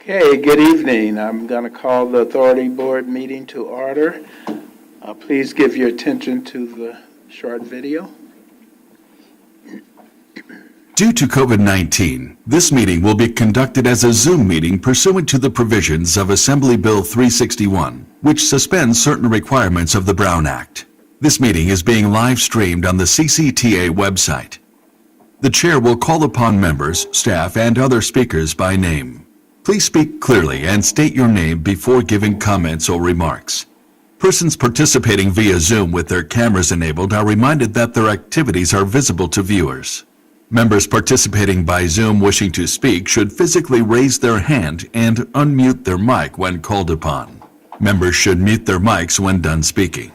Okay, good evening. I'm going to call the Authority Board meeting to order. Please give your attention to the short video. Due to COVID-19, this meeting will be conducted as a Zoom meeting pursuant to the provisions of Assembly Bill 361, which suspends certain requirements of the Brown Act. This meeting is being live streamed on the CCTA website. The chair will call upon members, staff, and other speakers by name. Please speak clearly and state your name before giving comments or remarks. Persons participating via Zoom with their cameras enabled are reminded that their activities are visible to viewers. Members participating by Zoom wishing to speak should physically raise their hand and unmute their mic when called upon. Members should mute their mics when done speaking.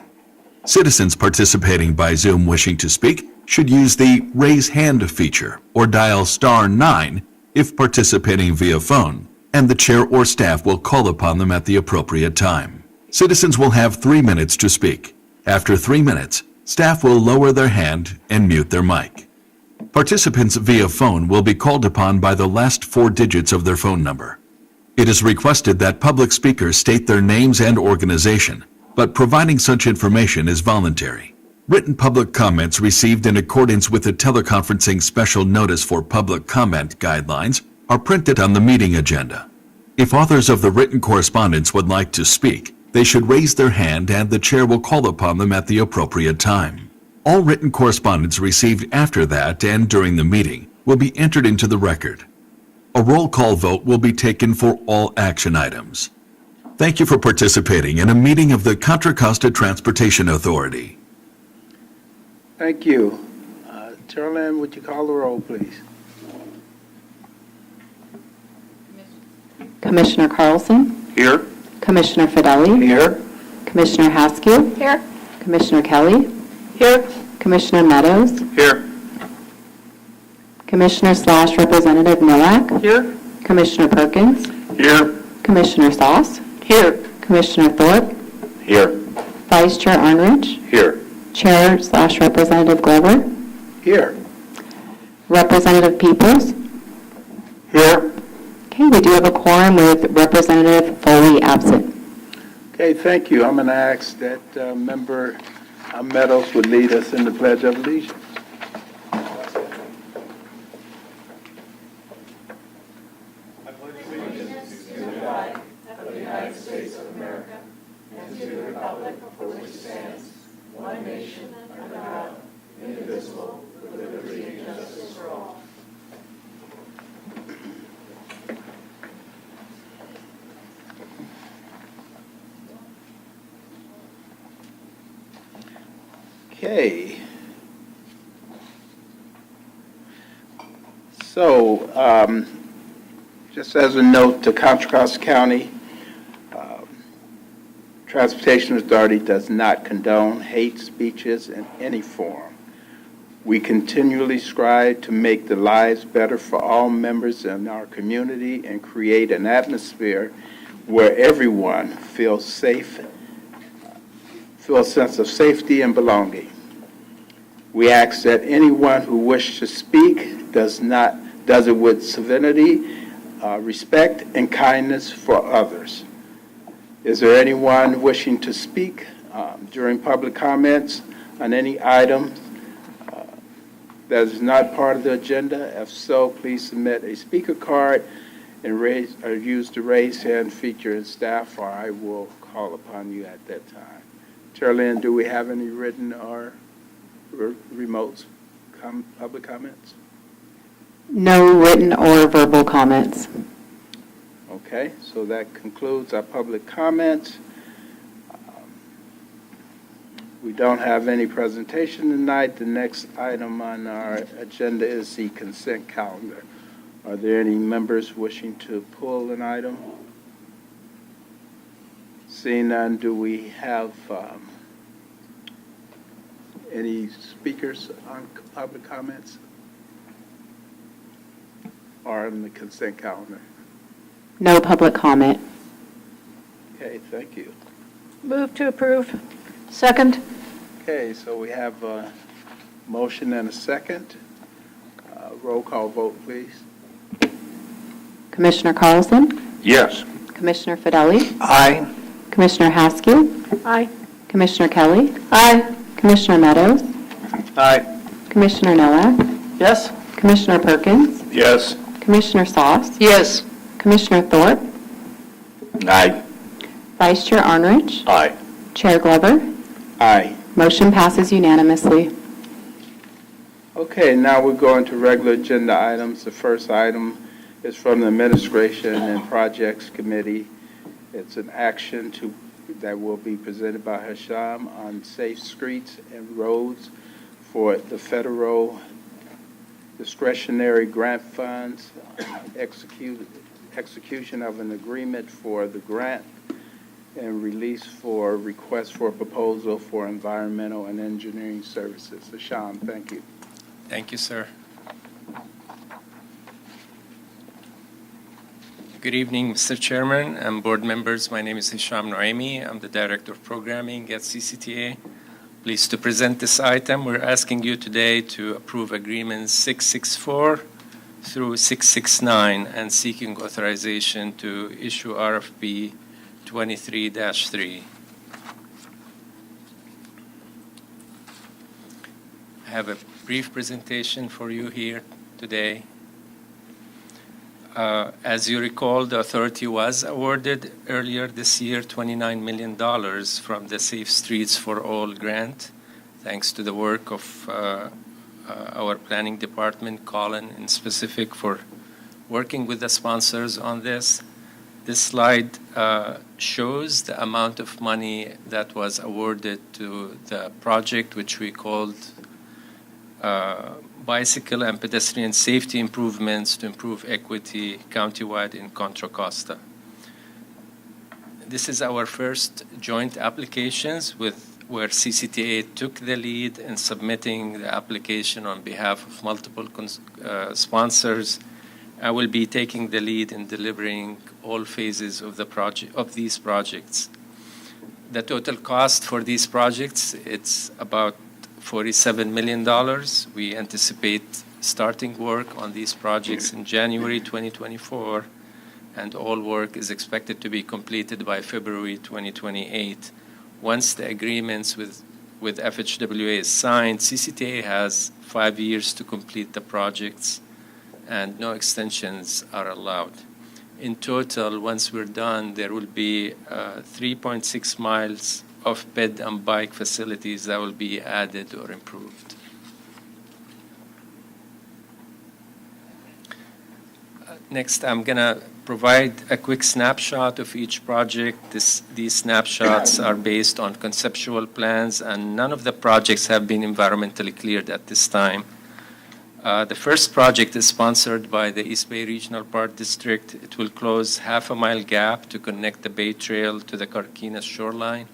Citizens participating by Zoom wishing to speak should use the Raise Hand feature or dial *9 if participating via phone, and the chair or staff will call upon them at the appropriate time. Citizens will have 3 minutes to speak. After 3 minutes, staff will lower their hand and mute their mic. Participants via phone will be called upon by the last 4 digits of their phone number. It is requested that public speakers state their names and organization, but providing such information is voluntary. Written public comments received in accordance with the teleconferencing special notice for public comment guidelines are printed on the meeting agenda. If authors of the written correspondence would like to speak, they should raise their hand and the chair will call upon them at the appropriate time. All written correspondence received after that and during the meeting will be entered into the record. A roll call vote will be taken for all action items. Thank you for participating in a meeting of the Contra Costa Transportation Authority. Thank you. Charlene, would you call the roll, please? Commissioner Carlson, Here. Commissioner Fideli, Here. Commissioner Haskew, Here. Commissioner Kelly, Here. Commissioner Meadows, Here. Commissioner/Representative Nowak, Here. Commissioner Perkins, Here. Commissioner Sauce, Here. Commissioner Thorpe, Here. Vice Chair Arnrich, Here. Chair/Representative Glover, Here. Representative Peoples. Here. Okay, we do have a quorum with Representative Foley absent. Okay, thank you. I'm going to ask that Member Meadows would lead us in the Pledge of Allegiance. Okay. So, just as a note to Contra Costa County, Transportation Authority does not condone hate speeches in any form. We continually strive to make the lives better for all members in our community and create an atmosphere where everyone feels safe, feel a sense of safety and belonging. We ask that anyone who wishes to speak does it with civility, respect, and kindness for others. Is there anyone wishing to speak during public comments on any item that is not part of the agenda? If so, please submit a speaker card and use the raise hand feature in staff, or I will call upon you at that time. Charlene, do we have any written or remote public comments? No written or verbal comments. Okay, so that concludes our public comments. We don't have any presentation tonight. The next item on our agenda is the consent calendar. Are there any members wishing to pull an item? Seeing none, do we have any speakers on public comments or on the consent calendar? No public comment. Okay, thank you. Move to approve. Second. Okay, so we have a motion and a second. Roll call vote, please. Commissioner Carlson, Yes. Commissioner Fideli, Aye. Commissioner Haskell, Aye. Commissioner Kelly, Aye. Commissioner Meadows, Aye. Commissioner Nowak, Yes. Commissioner Perkins, Yes. Commissioner Sauce, Yes. Commissioner Thorpe, Aye. Vice Chair Arnrich, Aye. Chair Glover. Aye. Motion passes unanimously. Okay, now we're going to regular agenda items. The first item is from the Administration and Projects Committee. It's an action that will be presented by Hasham on safe streets and roads for the federal discretionary grant funds, execution of an agreement for the grant, and release for request for proposal for environmental and engineering services. Hasham, thank you. Thank you, sir. Good evening, Mr. Chairman and board members. My name is Hisham Noemi. I'm the Director of Programming at CCTA. Pleased to present this item. We're asking you today to approve agreements 664 through 669 and seeking authorization to issue RFP 23-3. I have a brief presentation for you here today. As you recall, the authority was awarded earlier this year $29 million from the Safe Streets for All grant, thanks to the work of our planning department, Colin in specific, for working with the sponsors on this. This slide shows the amount of money that was awarded to the project, which we called bicycle and pedestrian safety improvements to improve equity countywide in Contra Costa. This is our first joint applications where CCTA took the lead in submitting the application on behalf of multiple sponsors. I will be taking the lead in delivering all phases of the project of these projects. The total cost for these projects, it's about $47 million. We anticipate starting work on these projects in January 2024, and all work is expected to be completed by February 2028. Once the agreements with FHWA is signed, CCTA has 5 years to complete the projects, and no extensions are allowed. In total, once we're done, there will be 3.6 miles of ped and bike facilities that will be added or improved. Next, I'm going to provide a quick snapshot of each project. These snapshots are based on conceptual plans, and none of the projects have been environmentally cleared at this time. The first project is sponsored by the East Bay Regional Park District. It will close half-a-mile gap to connect the Bay Trail to the Carquinez shoreline.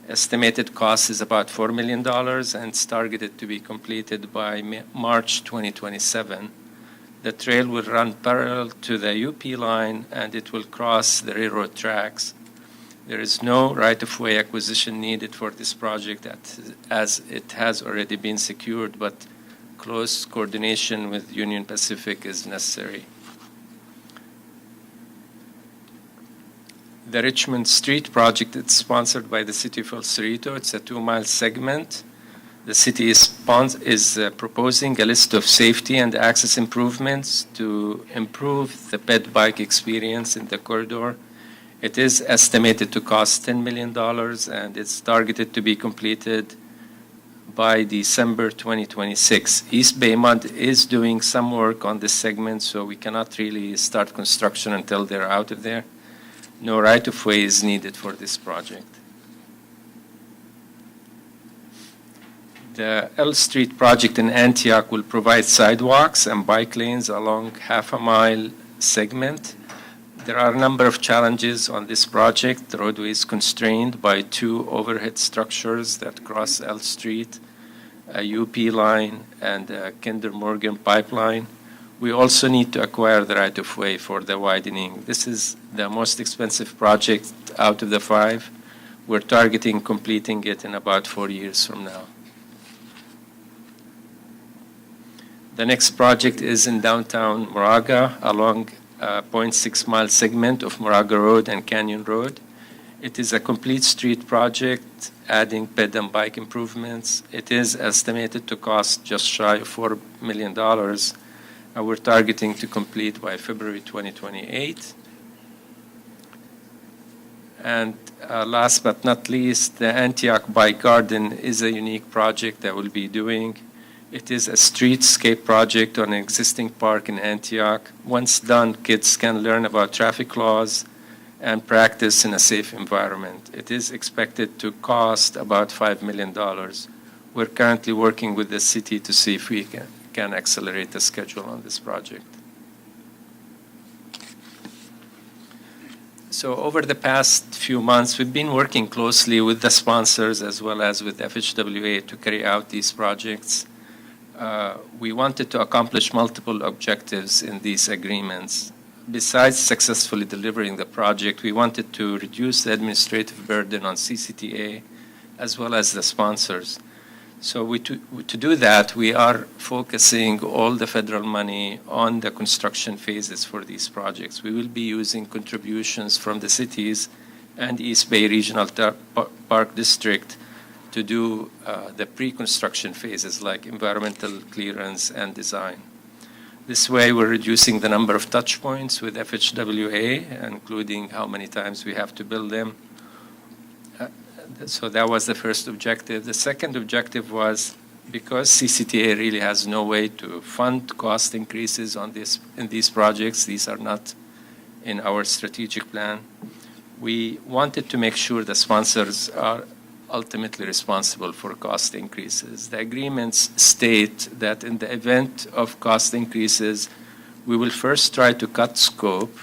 Estimated cost is about $4 million, and it's targeted to be completed by March 2027. The trail will run parallel to the UP line, and it will cross the railroad tracks. There is no right-of-way acquisition needed for this project as it has already been secured, but close coordination with Union Pacific is necessary. The Richmond Street project is sponsored by the City of El Cerrito. It's a 2-mile segment. The city is proposing a list of safety and access improvements to improve the ped bike experience in the corridor. It is estimated to cost $10 million, and it's targeted to be completed by December 2026. East Bay Mud is doing some work on this segment, so we cannot really start construction until they're out of there. No right-of-way is needed for this project. The L Street project in Antioch will provide sidewalks and bike lanes along half-a-mile segment. There are a number of challenges on this project. The roadway is constrained by 2 overhead structures that cross L Street, a UP line, and a Kinder Morgan pipeline. We also need to acquire the right-of-way for the widening. This is the most expensive project out of the 5. We're targeting completing it in about 4 years from now. The next project is in downtown Moraga along 0.6-mile segment of Moraga Road and Canyon Road. It is a complete street project, adding ped and bike improvements. It is estimated to cost just shy of $4 million, and we're targeting to complete by February 2028. And last but not least, the Antioch Bike Garden is a unique project that we'll be doing. It is a streetscape project on an existing park in Antioch. Once done, kids can learn about traffic laws and practice in a safe environment. It is expected to cost about $5 million. We're currently working with the city to see if we can accelerate the schedule on this project. So over the past few months, we've been working closely with the sponsors as well as with FHWA to carry out these projects. We wanted to accomplish multiple objectives in these agreements. Besides successfully delivering the project, we wanted to reduce the administrative burden on CCTA as well as the sponsors. So to do that, we are focusing all the federal money on the construction phases for these projects. We will be using contributions from the cities and East Bay Regional Park District to do the pre-construction phases like environmental clearance and design. This way, we're reducing the number of touch points with FHWA, including how many times we have to build them. So that was the first objective. The second objective was because CCTA really has no way to fund cost increases in these projects, these are not in our strategic plan, we wanted to make sure the sponsors are ultimately responsible for cost increases. The agreements state that in the event of cost increases, we will first try to cut scope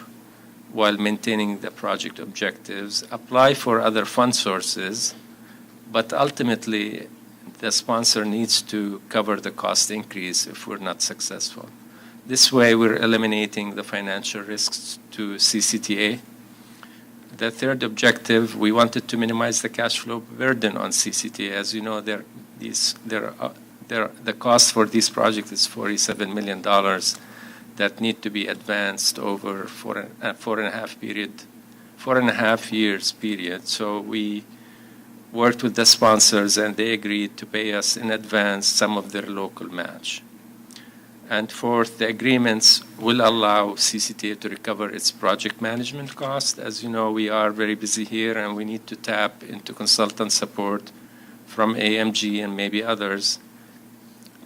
while maintaining the project objectives, apply for other fund sources, but ultimately the sponsor needs to cover the cost increase if we're not successful. This way, we're eliminating the financial risks to CCTA. The third objective, we wanted to minimize the cash flow burden on CCTA. As you know, the cost for these projects is $47 million that need to be advanced over four and a half years period. So we worked with the sponsors and they agreed to pay us in advance some of their local match. And fourth, the agreements will allow CCTA to recover its project management cost. As you know, we are very busy here and we need to tap into consultant support from AMG and maybe others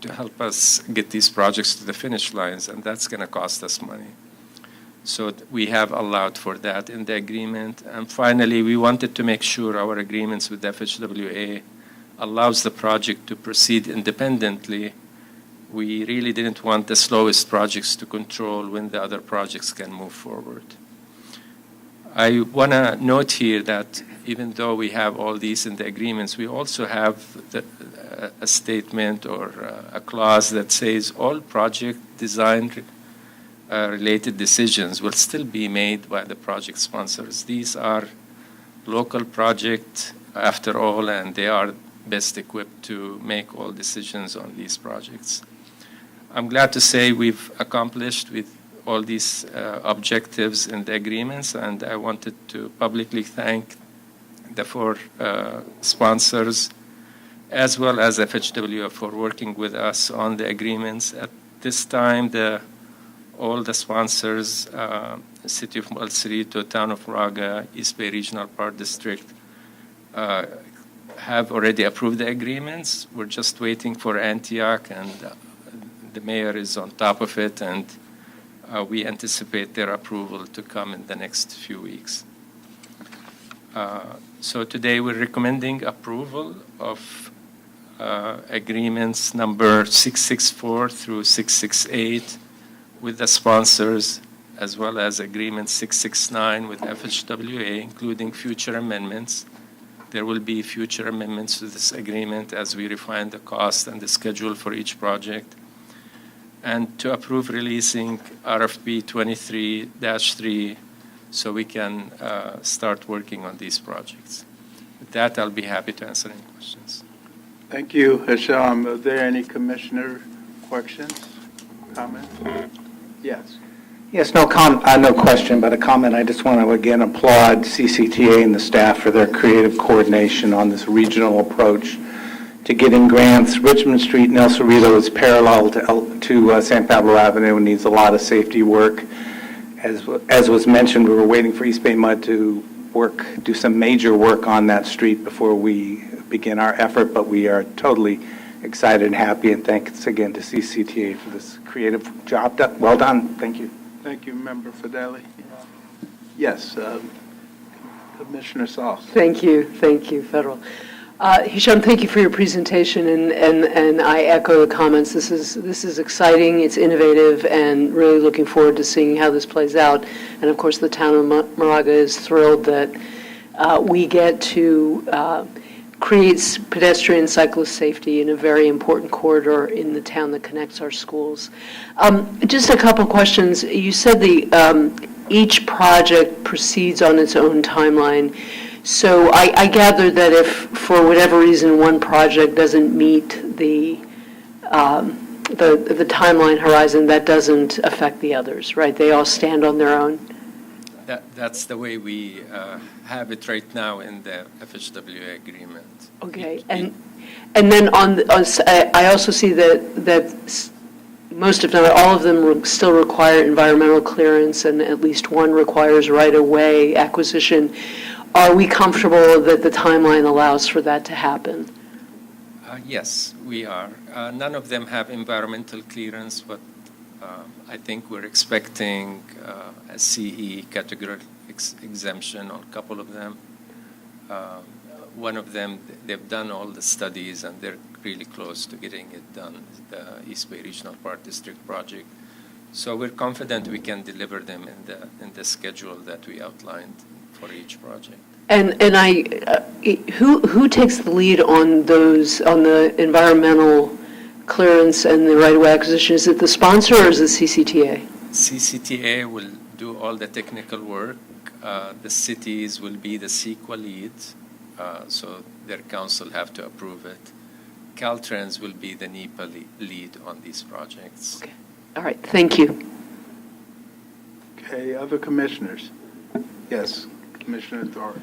to help us get these projects to the finish lines, and that's going to cost us money. So we have allowed for that in the agreement. And finally, we wanted to make sure our agreements with FHWA allows the project to proceed independently. We really didn't want the slowest projects to control when the other projects can move forward. I want to note here that even though we have all these in the agreements, we also have a statement or a clause that says all project design related decisions will still be made by the project sponsors. These are local projects after all, and they are best equipped to make all decisions on these projects. I'm glad to say we've accomplished with all these objectives in the agreements, and I wanted to publicly thank the four sponsors as well as FHWA for working with us on the agreements. At this time, all the sponsors, City of El Cerrito, Town of Moraga, East Bay Regional Park District, have already approved the agreements. We're just waiting for Antioch, and the mayor is on top of it, and we anticipate their approval to come in the next few weeks. So today we're recommending approval of agreements number 664 through 668 with the sponsors, as well as agreement 669 with FHWA, including future amendments. There will be future amendments to this agreement as we refine the cost and the schedule for each project. And to approve releasing RFP 23-3 so we can start working on these projects. With that, I'll be happy to answer any questions. Thank you, Hisham. Are there any commissioner questions, comments? Yes. Yes, no question, but a comment. I just want to again applaud CCTA and the staff for their creative coordination on this regional approach to getting grants. Richmond Street and El Cerrito is parallel to San Pablo Avenue and needs a lot of safety work. As was mentioned, we were waiting for East Bay Mud to do some major work on that street before we begin our effort, but we are totally excited and happy, and thanks again to CCTA for this creative job. Well done. Thank you. Thank you, Member Fideli. Yes, Commissioner Sauce. Thank you, Federal. Hisham, thank you for your presentation, and I echo the comments. This is exciting, it's innovative, and really looking forward to seeing how this plays out. And of course, the town of Moraga is thrilled that we get to create pedestrian cyclist safety in a very important corridor in the town that connects our schools. Just a couple questions. You said each project proceeds on its own timeline. So I gather that if, for whatever reason, one project doesn't meet the timeline horizon, that doesn't affect the others, right? They all stand on their own? That's the way we have it right now in the FHWA agreement. Okay, and then I also see that most, if not all of them, still require environmental clearance, and at least one requires right-of-way acquisition. Are we comfortable that the timeline allows for that to happen? Yes, we are. None of them have environmental clearance, but I think we're expecting a CE category exemption on a couple of them. One of them, they've done all the studies and they're really close to getting it done, the East Bay Regional Park District project. So we're confident we can deliver them in the schedule that we outlined for each project. And who takes the lead on the environmental clearance and the right-of-way acquisition? Is it the sponsor or is it CCTA? CCTA will do all the technical work. The cities will be the CEQA leads, so their council have to approve it. Caltrans will be the NEPA lead on these projects. Okay. All right, thank you. Okay, other commissioners? Yes, Commissioner Thor.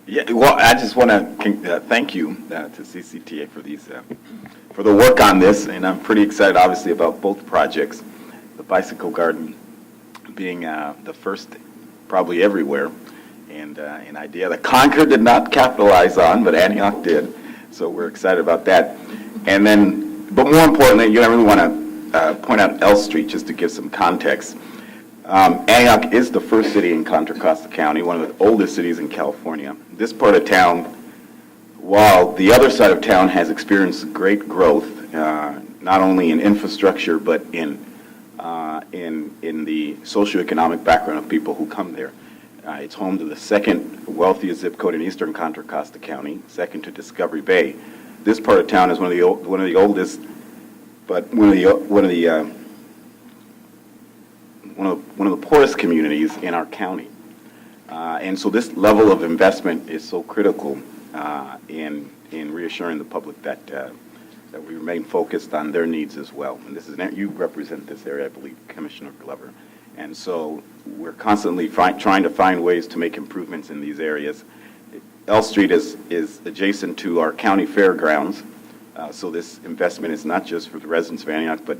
Yeah, well, I just want to thank you to CCTA for these, for the work on this, and I'm pretty excited, obviously, about both projects. The Bicycle Garden being the first, probably everywhere, and an idea that Concord did not capitalize on, but Antioch did. So we're excited about that. And then, but more importantly, I really want to point out L Street just to give some context. Antioch is the first city in Contra Costa County, one of the oldest cities in California. This part of town, while the other side of town has experienced great growth, not only in infrastructure but in the socioeconomic background of people who come there. It's home to the second wealthiest zip code in eastern Contra Costa County, second to Discovery Bay. This part of town is one of the oldest, but one of the poorest communities in our county. And so this level of investment is so critical in reassuring the public that we remain focused on their needs as well. And this is, you represent this area, I believe, Commissioner Glover. And so we're constantly trying to find ways to make improvements in these areas. L Street is adjacent to our county fairgrounds, so this investment is not just for the residents of Antioch, but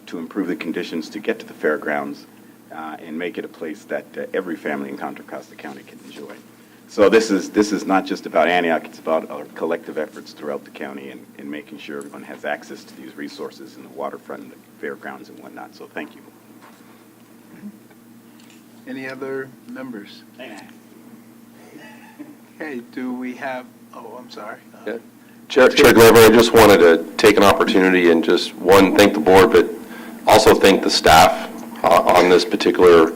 to improve the conditions to get to the fairgrounds and make it a place that every family in Contra Costa County can enjoy. So this is not just about Antioch, it's about our collective efforts throughout the county and making sure everyone has access to these resources in the waterfront and the fairgrounds and whatnot. So thank you. Any other members? Okay, do we have, I'm sorry. Yeah. Chair Glover, I just wanted to take an opportunity and just, thank the board, but also thank the staff on this particular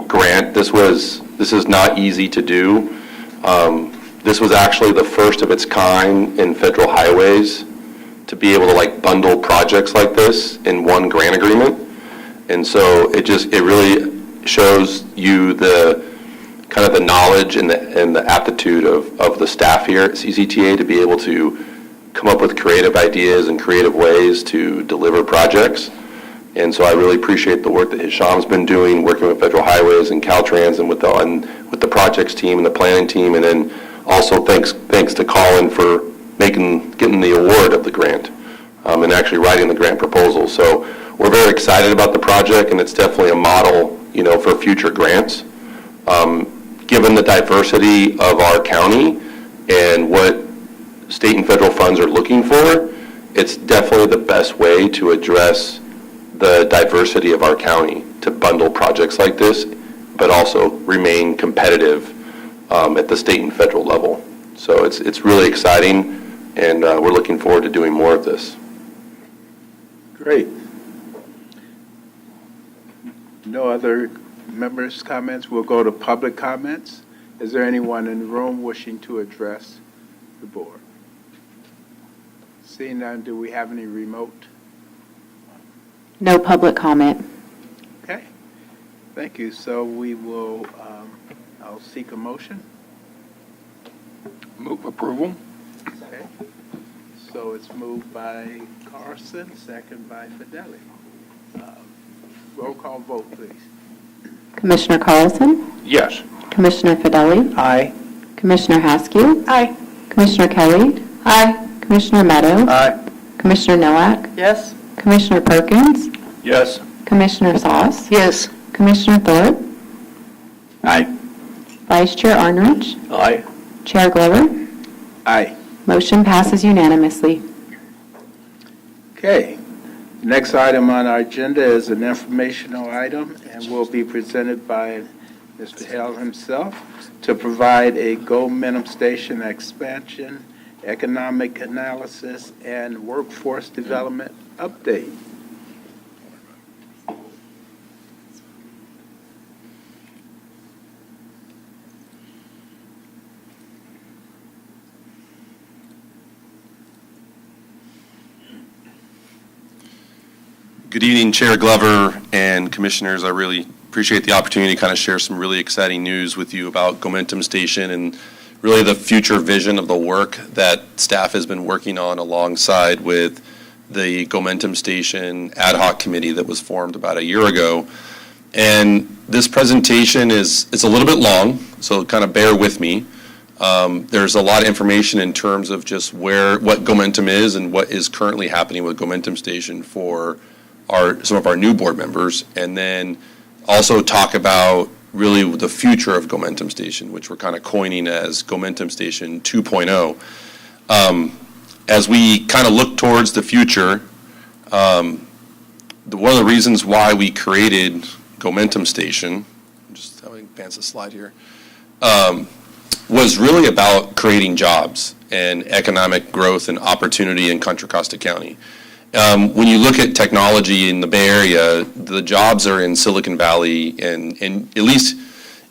grant. This is not easy to do. This was actually the first of its kind in federal highways to be able to bundle projects like this in one grant agreement. And so it really shows you the kind of the knowledge and the aptitude of the staff here at CCTA to be able to come up with creative ideas and creative ways to deliver projects. And so I really appreciate the work that Hisham's been doing, working with Federal Highways and Caltrans and with the projects team and the planning team. And then also thanks to Colin for getting the award of the grant and actually writing the grant proposal. So we're very excited about the project, and it's definitely a model, for future grants. Given the diversity of our county and what state and federal funds are looking for, it's definitely the best way to address the diversity of our county, to bundle projects like this, but also remain competitive at the state and federal level. So it's really exciting, and we're looking forward to doing more of this. Great. No other members' comments? We'll go to public comments. Is there anyone in the room wishing to address the board? Seeing none, do we have any remote? No public comment. Okay, thank you. So we will, I'll seek a motion. Move approval. Okay. So it's moved by Carson, second by Fidelli. Roll call vote, please. Commissioner Carlson? Yes. Commissioner Fidelli? Aye. Commissioner Haskew? Aye. Commissioner Kelly? Aye. Commissioner Meadow? Aye. Commissioner Nowak? Yes. Commissioner Perkins? Yes. Commissioner Sauce? Yes. Commissioner Thorpe? Aye. Vice Chair Arnrich? Aye. Chair Glover? Aye. Motion passes unanimously. Okay. Next item on our agenda is an informational item and will be presented by Mr. Hale himself to provide a Go Minimum Station expansion, economic analysis, and workforce development update. Good evening, Chair Glover and Commissioners. I really appreciate the opportunity to kind of share some really exciting news with you about Gomentum Station and really the future vision of the work that staff has been working on alongside with the Gomentum Station Ad Hoc Committee that was formed about a year ago. And this presentation it's a little bit long, so kind of bear with me. There's a lot of information in terms of just what Gomentum is and what is currently happening with Gomentum Station for some of our new board members, and then also talk about really the future of Gomentum Station, which we're kind of coining as Gomentum Station 2.0. As we kind of look towards the future, one of the reasons why we created Gomentum Station, just how I advance the slide here, was really about creating jobs and economic growth and opportunity in Contra Costa County. When you look at technology in the Bay Area, the jobs are in Silicon Valley, and at least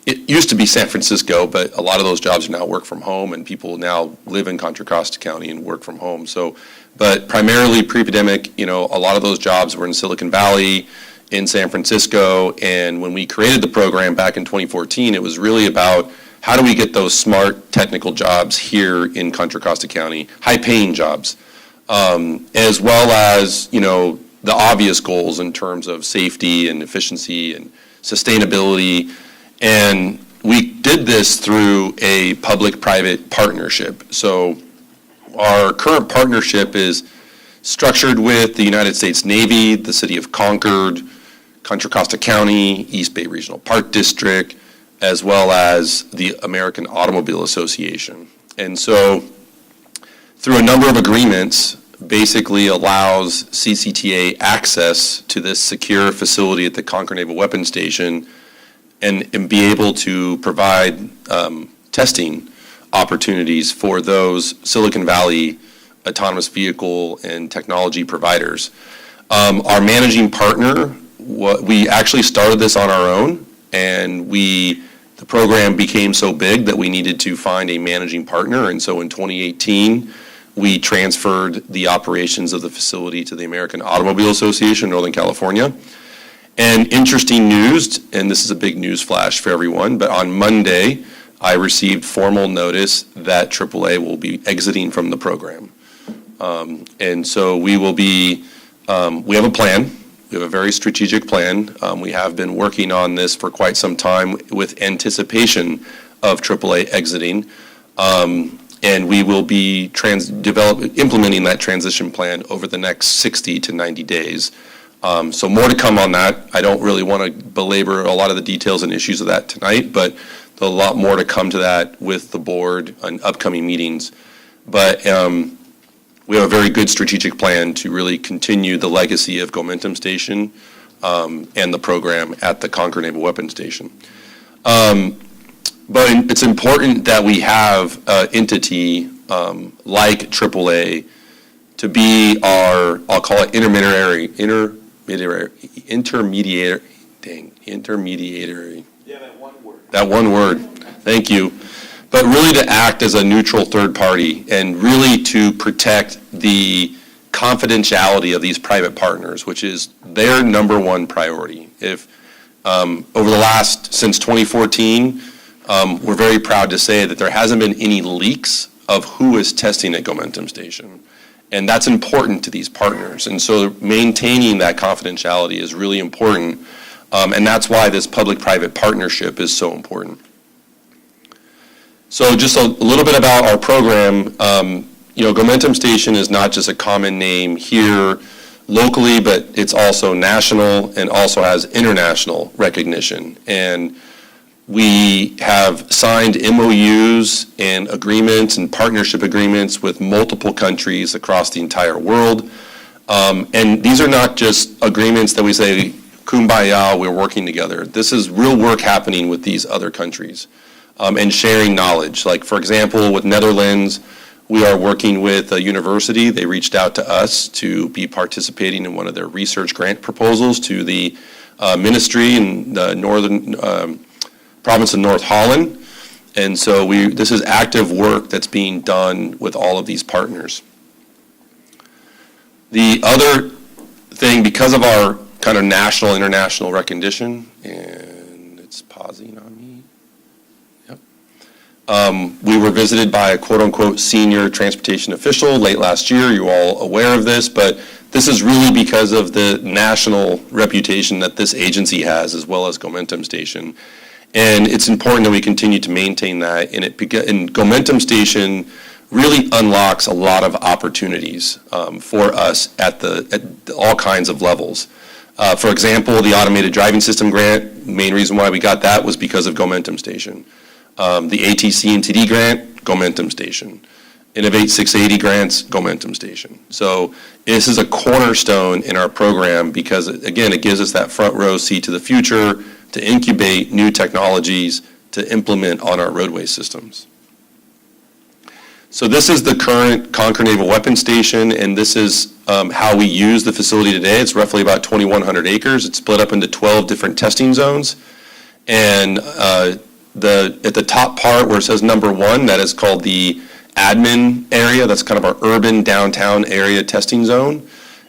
it used to be San Francisco, but a lot of those jobs now work from home, and people now live in Contra Costa County and work from home. So, but primarily pre-pandemic, a lot of those jobs were in Silicon Valley, in San Francisco, and when we created the program back in 2014, it was really about how do we get those smart technical jobs here in Contra Costa County, high-paying jobs. As well as, the obvious goals in terms of safety and efficiency and sustainability. And we did this through a public-private partnership. So our current partnership is structured with the United States Navy, the City of Concord, Contra Costa County, East Bay Regional Park District, as well as the American Automobile Association. And so through a number of agreements, basically allows CCTA access to this secure facility at the Concord Naval Weapons Station and be able to provide testing opportunities for those Silicon Valley autonomous vehicle and technology providers. Our managing partner, we actually started this on our own, and the program became so big that we needed to find a managing partner, and so in 2018, we transferred the operations of the facility to the American Automobile Association, Northern California. And interesting news, and this is a big news flash for everyone, but on Monday, I received formal notice that AAA will be exiting from the program. And so we will be, we have a plan We have a very strategic plan. We have been working on this for quite some time with anticipation of AAA exiting. And we will be implementing that transition plan over the next 60 to 90 days. So more to come on that. I don't really want to belabor a lot of the details and issues of that tonight, but there's a lot more to come to that with the board on upcoming meetings. But we have a very good strategic plan to really continue the legacy of Gomentum Station and the program at the Concord Naval Weapons Station. But it's important that we have an entity like AAA to be our, I'll call it intermediary. Yeah, that one word. That one word, thank you. But really to act as a neutral third party and really to protect the confidentiality of these private partners, which is their number one priority. If over the since 2014, we're very proud to say that there hasn't been any leaks of who is testing at Gomentum Station. And that's important to these partners. And so maintaining that confidentiality is really important. And that's why this public-private partnership is so important. So just a little bit about our program. Gomentum Station is not just a common name here locally, but it's also national and also has international recognition. And we have signed MOUs and agreements and partnership agreements with multiple countries across the entire world. And these are not just agreements that we say, kumbaya, we're working together. This is real work happening with these other countries and sharing knowledge. Like, for example, with Netherlands, we are working with a university. They reached out to us to be participating in one of their research grant proposals to the ministry in the northern province of North Holland. And so this is active work that's being done with all of these partners. The other thing, because of our kind of national, international recognition, and it's pausing on me. Yep. We were visited by a quote-unquote senior transportation official late last year. You're all aware of this, but this is really because of the national reputation that this agency has, as well as Gomentum Station. And it's important that we continue to maintain that. And Gomentum Station really unlocks a lot of opportunities for us at all kinds of levels. For example, the Automated Driving System grant, main reason why we got that was because of Gomentum Station. The ATC and TD grant, Gomentum Station. Innovate 680 grants, Gomentum Station. So this is a cornerstone in our program because, again, it gives us that front row seat to the future, to incubate new technologies to implement on our roadway systems. So this is the current Concord Naval Weapons Station, and this is how we use the facility today. It's roughly about 2,100 acres. It's split up into 12 different testing zones. And at the top part where it says number 1, that is called the admin area. That's kind of our urban downtown area testing zone.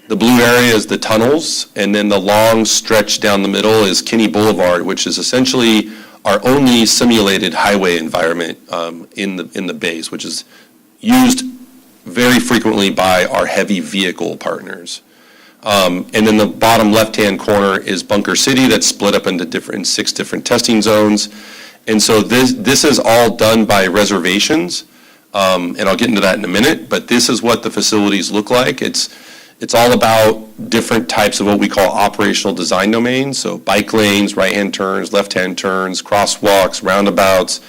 The blue area is the tunnels, and then the long stretch down the middle is Kinney Boulevard, which is essentially our only simulated highway environment in the base, which is used very frequently by our heavy vehicle partners. And then the bottom left-hand corner is Bunker City, that's split up into 6 different testing zones. And so this is all done by reservations, and I'll get into that in a minute, but this is what the facilities look like. It's all about different types of what we call operational design domains, so bike lanes, right-hand turns, left-hand turns, crosswalks, roundabouts.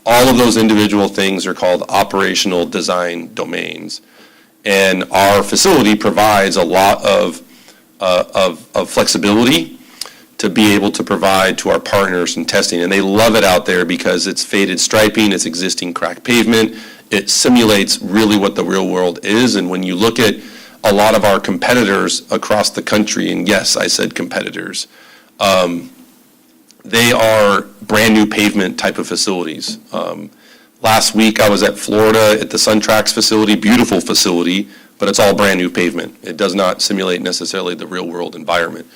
All of those individual things are called operational design domains. And our facility provides a lot of flexibility to be able to provide to our partners in testing. And they love it out there because it's faded striping, it's existing cracked pavement. It simulates really what the real world is. And when you look at a lot of our competitors across the country, and yes, I said competitors, they are brand new pavement type of facilities. Last week I was at Florida at the SunTrax facility, beautiful facility, but it's all brand new pavement. It does not simulate necessarily the real world environment.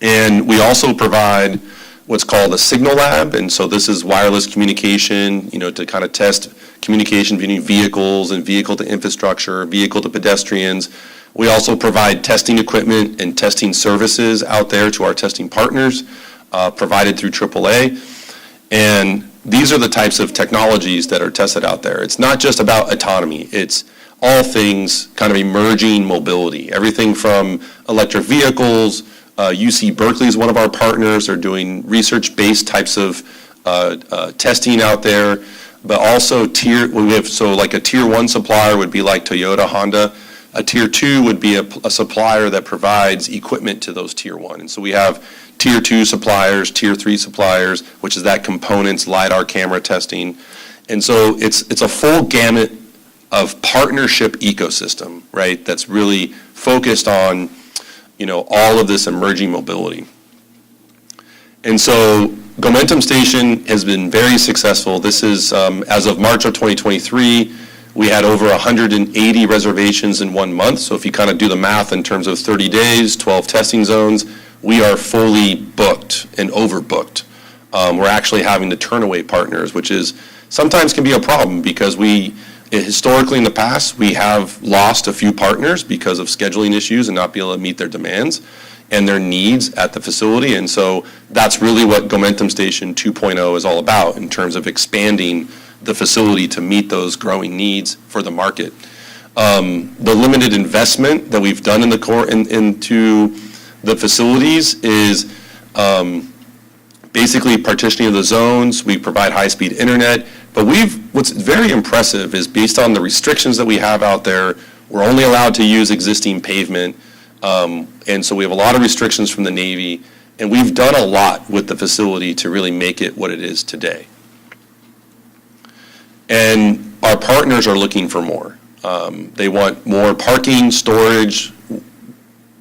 And we also provide what's called a signal lab, and so this is wireless communication, to kind of test communication between vehicles and vehicle to infrastructure, vehicle to pedestrians. We also provide testing equipment and testing services out there to our testing partners, provided through AAA. And these are the types of technologies that are tested out there. It's not just about autonomy. It's all things kind of emerging mobility, everything from electric vehicles. UC Berkeley is one of our partners. They're doing research-based types of testing out there, but also like a tier 1 supplier would be like Toyota, Honda. A tier 2 would be a supplier that provides equipment to those tier 1. And so we have tier 2 suppliers, tier 3 suppliers, which is that components, LiDAR camera testing. And so it's a full gamut of partnership ecosystem, right, that's really focused on, all of this emerging mobility. And so Gomentum Station has been very successful. This is, as of March of 2023, we had over 180 reservations in 1 month. So if you kind of do the math in terms of 30 days, 12 testing zones, we are fully booked and overbooked. We're actually having to turn away partners, which is sometimes can be a problem because historically in the past, we have lost a few partners because of scheduling issues and not being able to meet their demands and their needs at the facility. And so that's really what Gomentum Station 2.0 is all about in terms of expanding the facility to meet those growing needs for the market. The limited investment that we've done into the facilities is basically partitioning of the zones. We provide high-speed internet. But what's very impressive is based on the restrictions that we have out there, we're only allowed to use existing pavement. And so we have a lot of restrictions from the Navy. And we've done a lot with the facility to really make it what it is today. And our partners are looking for more. They want more parking, storage,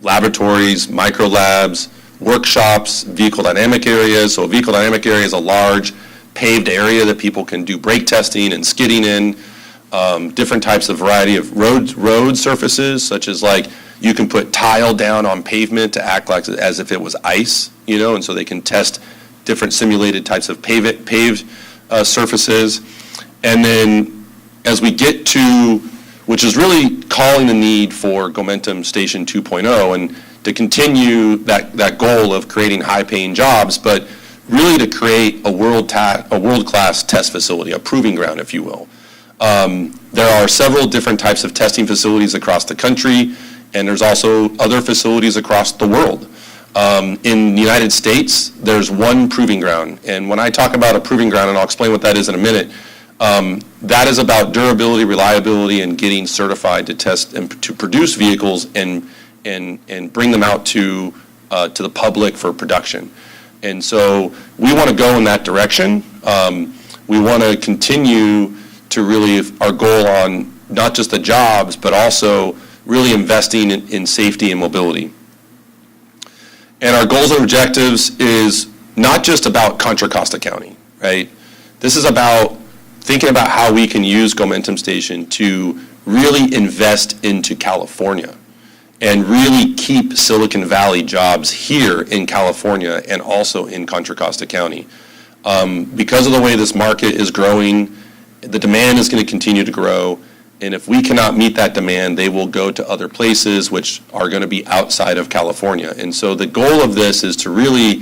laboratories, micro labs, workshops, vehicle dynamic areas. So a vehicle dynamic area is a large paved area that people can do brake testing and skidding in, different types of variety of road surfaces, such as like you can put tile down on pavement to act like as if it was ice, and so they can test different simulated types of paved surfaces. And then as we get to, which is really calling the need for Gomentum Station 2.0 and to continue that goal of creating high-paying jobs, but really to create a world-class test facility, a proving ground, if you will. There are several different types of testing facilities across the country, and there's also other facilities across the world. In the United States, there's one proving ground, and when I talk about a proving ground, and I'll explain what that is in a minute, that is about durability, reliability, and getting certified to test and to produce vehicles and bring them out to the public for production. And so we want to go in that direction. We want to continue to really, our goal on not just the jobs, but also really investing in safety and mobility. And our goals and objectives is not just about Contra Costa County, right? This is about thinking about how we can use Gomentum Station to really invest into California and really keep Silicon Valley jobs here in California and also in Contra Costa County. Because of the way this market is growing, the demand is going to continue to grow, and if we cannot meet that demand, they will go to other places which are going to be outside of California. And so the goal of this is to really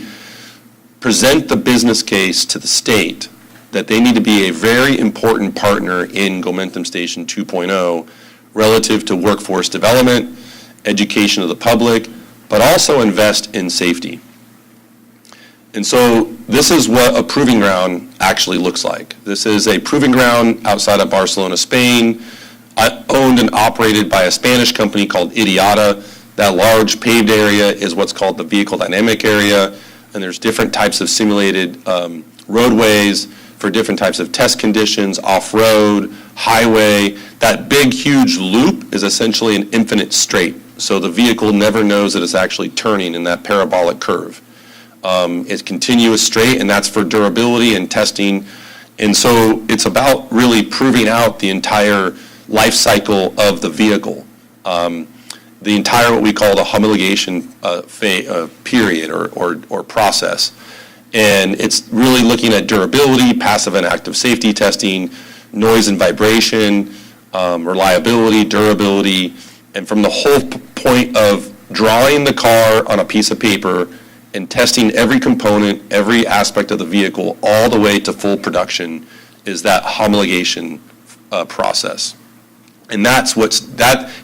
present the business case to the state that they need to be a very important partner in Gomentum Station 2.0 relative to workforce development, education of the public, but also invest in safety. And so this is what a proving ground actually looks like. This is a proving ground outside of Barcelona, Spain, owned and operated by a Spanish company called Idiata. That large paved area is what's called the vehicle dynamic area, and there's different types of simulated roadways for different types of test conditions, off-road, highway. That big, huge loop is essentially an infinite straight. So the vehicle never knows that it's actually turning in that parabolic curve. It's continuous straight, and that's for durability and testing. And so it's about really proving out the entire life cycle of the vehicle, the entire what we call the homologation period or process. And it's really looking at durability, passive and active safety testing, noise and vibration, reliability, durability, and from the whole point of drawing the car on a piece of paper and testing every component, every aspect of the vehicle, all the way to full production, is that homologation process. And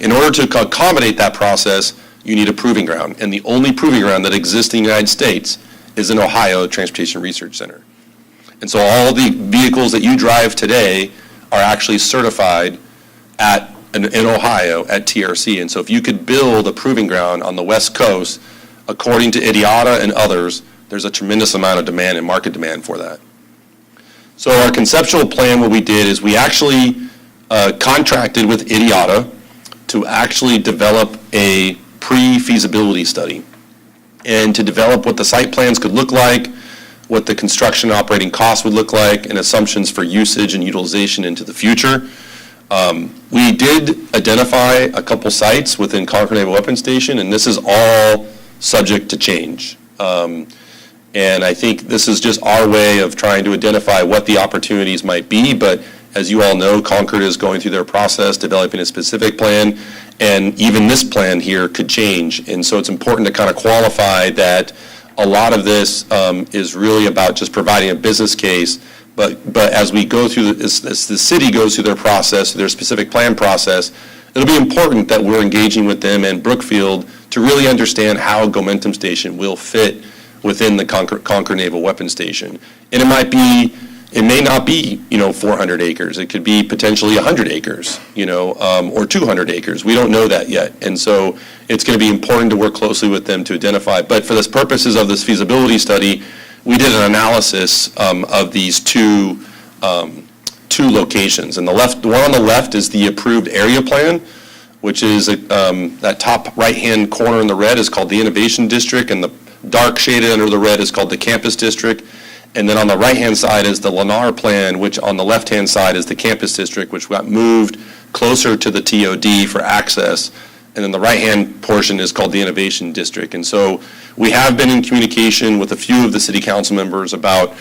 in order to accommodate that process, you need a proving ground. And the only proving ground that exists in the United States is in Ohio Transportation Research Center. And so all the vehicles that you drive today are actually certified in Ohio at TRC. And so if you could build a proving ground on the West Coast, according to IDIATA and others, there's a tremendous amount of demand and market demand for that. So our conceptual plan, what we did is we actually contracted with IDIATA to actually develop a pre-feasibility study and to develop what the site plans could look like, what the construction operating costs would look like, and assumptions for usage and utilization into the future. We did identify a couple sites within Concord Naval Weapons Station, and this is all subject to change. And I think this is just our way of trying to identify what the opportunities might be, but as you all know, Concord is going through their process, developing a specific plan, and even this plan here could change. And so it's important to kind of qualify that a lot of this is really about just providing a business case, but as we go through, as the city goes through their process, their specific plan process, it'll be important that we're engaging with them and Brookfield to really understand how Gomentum Station will fit within the Concord Naval Weapons Station. And it may not be, 400 acres. It could be potentially 100 acres, or 200 acres. We don't know that yet. And so it's going to be important to work closely with them to identify. But for the purposes of this feasibility study, we did an analysis of these two locations. And the one on the left is the approved area plan, which is that top right-hand corner in the red is called the Innovation District, and the dark shaded under the red is called the Campus District. And then on the right-hand side is the Lennar plan, which on the left-hand side is the Campus District, which got moved closer to the TOD for access. And then the right-hand portion is called the Innovation District. And so we have been in communication with a few of the city council members about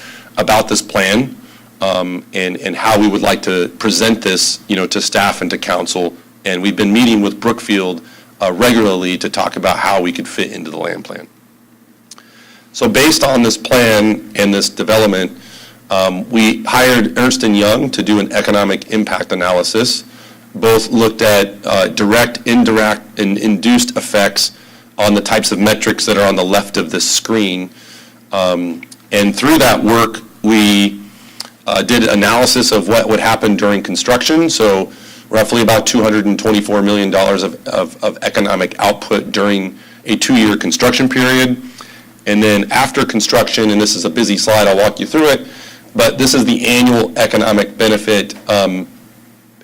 this plan and how we would like to present this, to staff and to council. And we've been meeting with Brookfield regularly to talk about how we could fit into the land plan. So based on this plan and this development, we hired Ernst & Young to do an economic impact analysis. Both looked at direct, indirect, and induced effects on the types of metrics that are on the left of this screen. And through that work, we did analysis of what would happen during construction. So roughly about $224 million of economic output during a 2-year construction period. And then after construction, and this is a busy slide, I'll walk you through it, but this is the annual economic benefit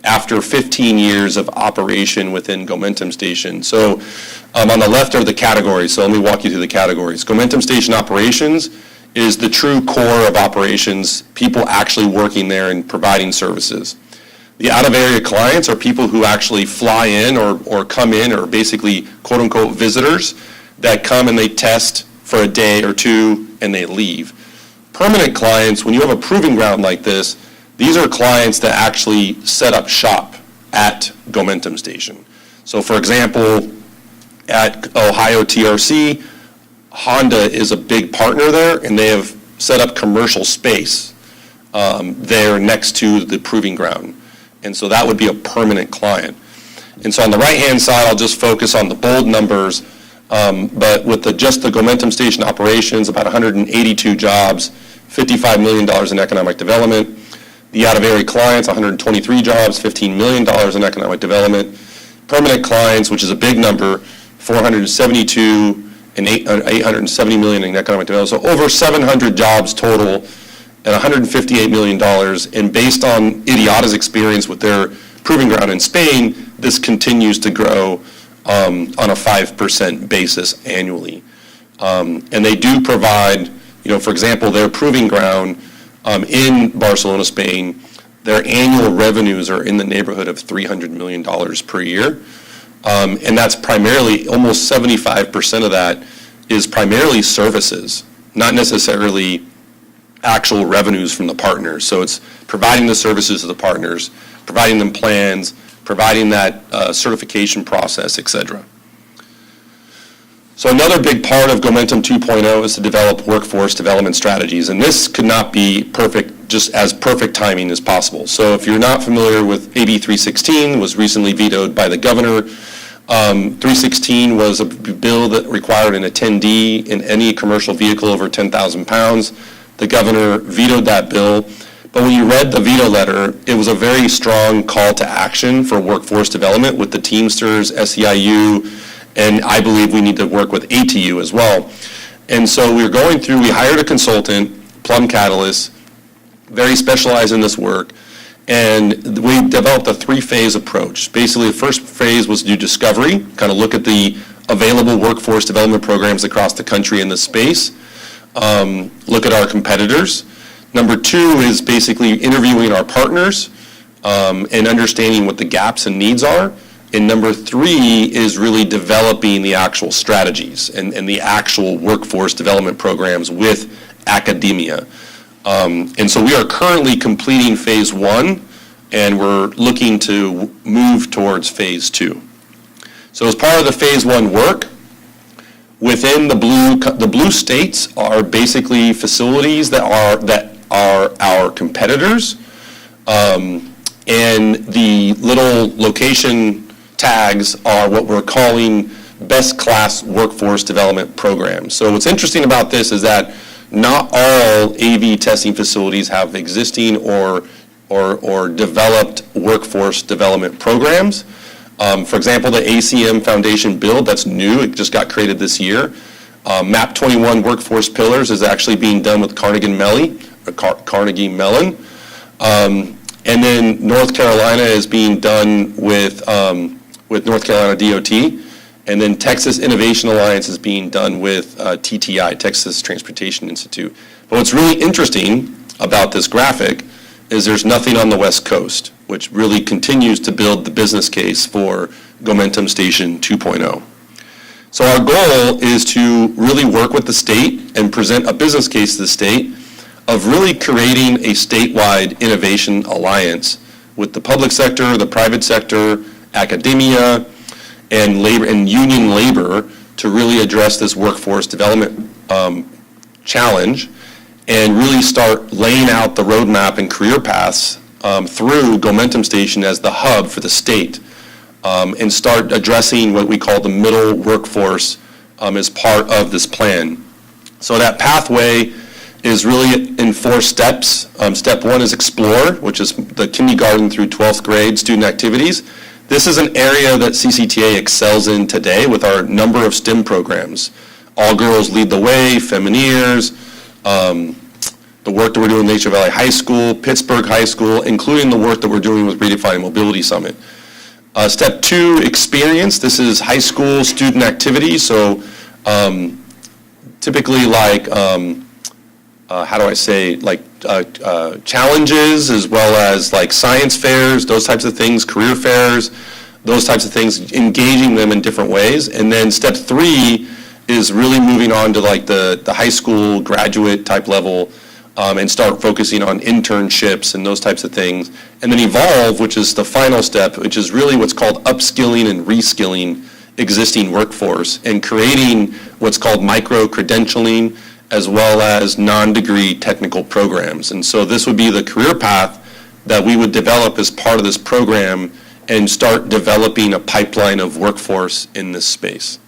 after 15 years of operation within Gomentum Station. So on the left are the categories, so let me walk you through the categories. Gomentum Station operations is the true core of operations, people actually working there and providing services. The out-of-area clients are people who actually fly in or come in, or basically quote-unquote visitors that come and they test for a day or two and they leave. Permanent clients, when you have a proving ground like this, these are clients that actually set up shop at Gomentum Station. So for example, at Ohio TRC, Honda is a big partner there, and they have set up commercial space there next to the proving ground. And so that would be a permanent client. And so on the right-hand side, I'll just focus on the bold numbers. But with just the Gomentum Station operations, about 182 jobs, $55 million in economic development. The out-of-area clients, 123 jobs, $15 million in economic development. Permanent clients, which is a big number, 472 and 870 million in economic development. So over 700 jobs total and $158 million. And based on IDIATA's experience with their proving ground in Spain, this continues to grow on a 5% basis annually. And they do provide, for example, their proving ground in Barcelona, Spain, their annual revenues are in the neighborhood of $300 million per year. And that's primarily, almost 75% of that is primarily services, not necessarily actual revenues from the partners. So it's providing the services to the partners, providing them plans, providing that certification process, et cetera. So another big part of Gomentum 2.0 is to develop workforce development strategies, and this could not be perfect, just as perfect timing as possible. So if you're not familiar with AB 316, was recently vetoed by the governor. 316 was a bill that required an attendee in any commercial vehicle over 10,000 pounds. The governor vetoed that bill, but when you read the veto letter, it was a very strong call to action for workforce development with the Teamsters, SEIU, and I believe we need to work with ATU as well. And so we hired a consultant, Plum Catalyst, very specialized in this work, and we developed a 3-phase approach. Basically, the first phase was to do discovery, kind of look at the available workforce development programs across the country in this space, look at our competitors. Number 2 is basically interviewing our partners and understanding what the gaps and needs are. And number 3 is really developing the actual strategies and the actual workforce development programs with academia. And so we are currently completing phase 1, and we're looking to move towards phase 2. So as part of the phase 1 work, within the blue states are basically facilities that are our competitors, and the little location tags are what we're calling best class workforce development programs. So what's interesting about this is that not all AV testing facilities have existing or developed workforce development programs. For example, the ACM Foundation build, that's new, it just got created this year. MAP 21 Workforce Pillars is actually being done with Carnegie Mellon. And then North Carolina is being done with North Carolina DOT. And then Texas Innovation Alliance is being done with TTI, Texas Transportation Institute. But what's really interesting about this graphic is there's nothing on the West Coast, which really continues to build the business case for Gomentum Station 2.0. So our goal is to really work with the state and present a business case to the state of really creating a statewide innovation alliance with the public sector, the private sector, academia, and labor and union labor to really address this workforce development challenge and really start laying out the roadmap and career paths through Gomentum Station as the hub for the state, and start addressing what we call the middle workforce as part of this plan. So that pathway is really in 4 steps. Step 1 is Explore, which is the kindergarten through 12th grade student activities. This is an area that CCTA excels in today with our number of STEM programs. All Girls Lead the Way, Femineers, the work that we're doing with Nature Valley High School, Pittsburgh High School, including the work that we're doing with Redefining Mobility Summit. Step 2, Experience. This is high school student activities. So typically like, challenges, as well as like science fairs, those types of things, career fairs, those types of things, engaging them in different ways. And then step 3 is really moving on to like the high school graduate type level, and start focusing on internships and those types of things. And then Evolve, which is the final step, which is really what's called upskilling and reskilling existing workforce and creating what's called micro-credentialing as well as non-degree technical programs. And so this would be the career path that we would develop as part of this program and start developing a pipeline of workforce in this space.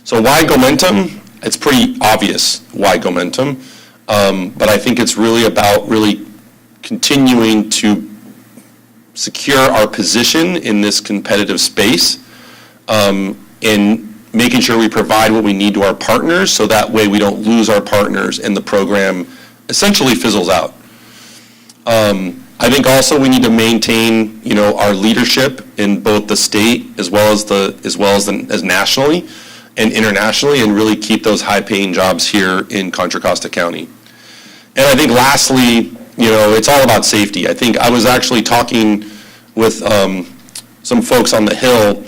So why Gomentum? It's pretty obvious why Gomentum, but I think it's really about really continuing to secure our position in this competitive space, and making sure we provide what we need to our partners so that way we don't lose our partners and the program essentially fizzles out. I think also we need to maintain, our leadership in both the state as well as nationally and internationally, and really keep those high-paying jobs here in Contra Costa County. And I think lastly, it's all about safety. I think I was actually talking with some folks on the Hill,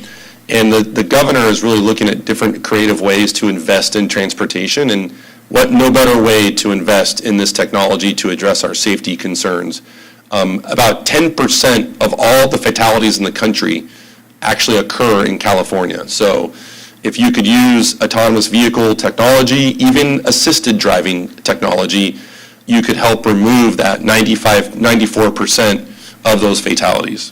and the governor is really looking at different creative ways to invest in transportation. And what no better way to invest in this technology to address our safety concerns. About 10% of all the fatalities in the country actually occur in California. So if you could use autonomous vehicle technology, even assisted driving technology, you could help remove that 94% of those fatalities.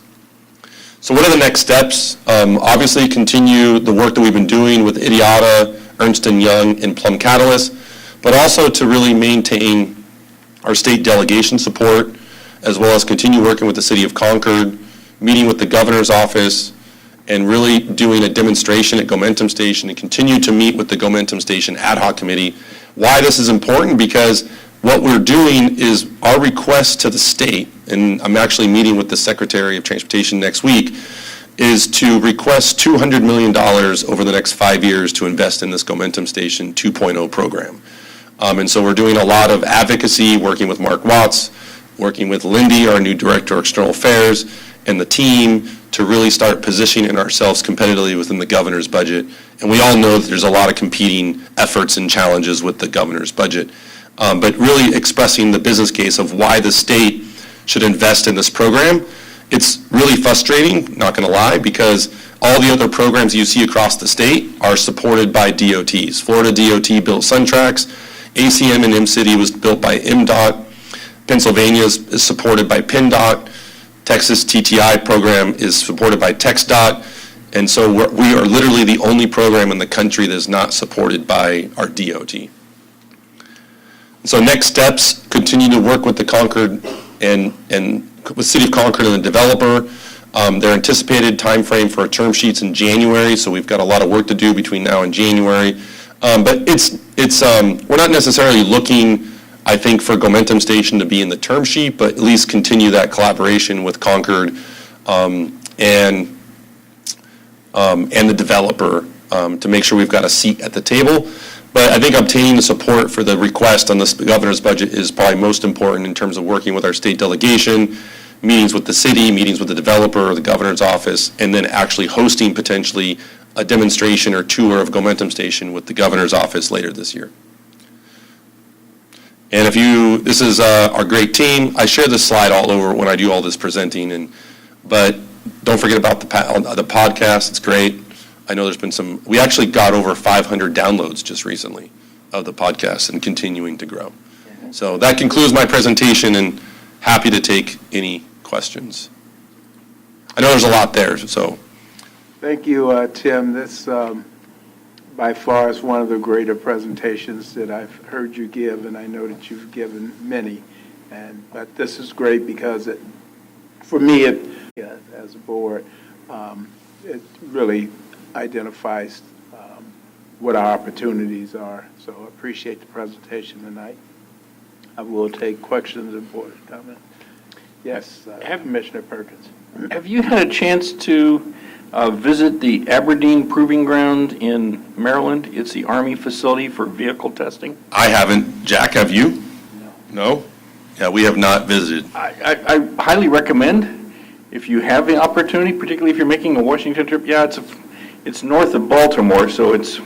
So what are the next steps? Obviously, continue the work that we've been doing with IDIATA, Ernst & Young, and Plum Catalyst, but also to really maintain our state delegation support, as well as continue working with the City of Concord, meeting with the governor's office, and really doing a demonstration at Gomentum Station, and continue to meet with the Gomentum Station Ad Hoc Committee. Why this is important? Because what we're doing is our request to the state, and I'm actually meeting with the Secretary of Transportation next week, is to request $200 million over the next 5 years to invest in this Gomentum Station 2.0 program. And so we're doing a lot of advocacy, working with Mark Watts, working with Lindy, our new Director of External Affairs, and the team to really start positioning ourselves competitively within the governor's budget. And we all know that there's a lot of competing efforts and challenges with the governor's budget. But really expressing the business case of why the state should invest in this program. It's really frustrating, not going to lie, because all the other programs you see across the state are supported by DOTs. Florida DOT built SunTrax, ACM in M-City was built by MDOT, Pennsylvania is supported by PennDOT, Texas TTI program is supported by TxDOT, and so we are literally the only program in the country that is not supported by our DOT. So next steps, continue to work with the Concord and with City of Concord and the developer. Their anticipated time frame for term sheets in January, so we've got a lot of work to do between now and January. But we're not necessarily looking, I think, for Gomentum Station to be in the term sheet, but at least continue that collaboration with Concord and the developer to make sure we've got a seat at the table. But I think obtaining the support for the request on the governor's budget is probably most important in terms of working with our state delegation, meetings with the city, meetings with the developer, the governor's office, and then actually hosting potentially a demonstration or tour of Gomentum Station with the governor's office later this year. And this is our great team. I share this slide all over when I do all this presenting, but don't forget about the podcast. It's great. I know there's been we actually got over 500 downloads just recently of the podcast and continuing to grow. So that concludes my presentation, and happy to take any questions. I know there's a lot there, so. Thank you, Tim. This by far is one of the greater presentations that I've heard you give, and I know that you've given many. But this is great because for me, as a board, it really identifies what our opportunities are. So I appreciate the presentation tonight. I will take questions and board comment. Yes, Commissioner Perkins. Have you had a chance to visit the Aberdeen Proving Ground in Maryland? It's the Army facility for vehicle testing. I haven't. Jack, have you? No? Yeah, we have not visited. I highly recommend, if you have the opportunity, particularly if you're making a Washington trip. Yeah, it's north of Baltimore, so it's a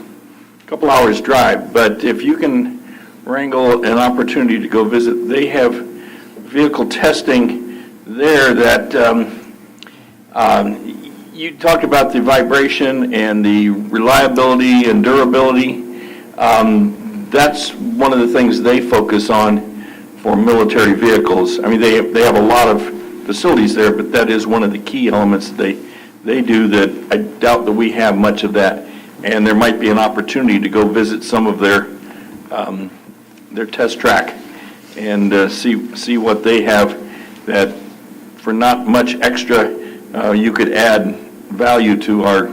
couple hours drive. But if you can wrangle an opportunity to go visit, they have vehicle testing there that you talked about the vibration and the reliability and durability. That's one of the things they focus on for military vehicles. I mean, they have a lot of facilities there, but that is one of the key elements they do that I doubt that we have much of that. And there might be an opportunity to go visit some of their test track and see what they have that for not much extra you could add value to our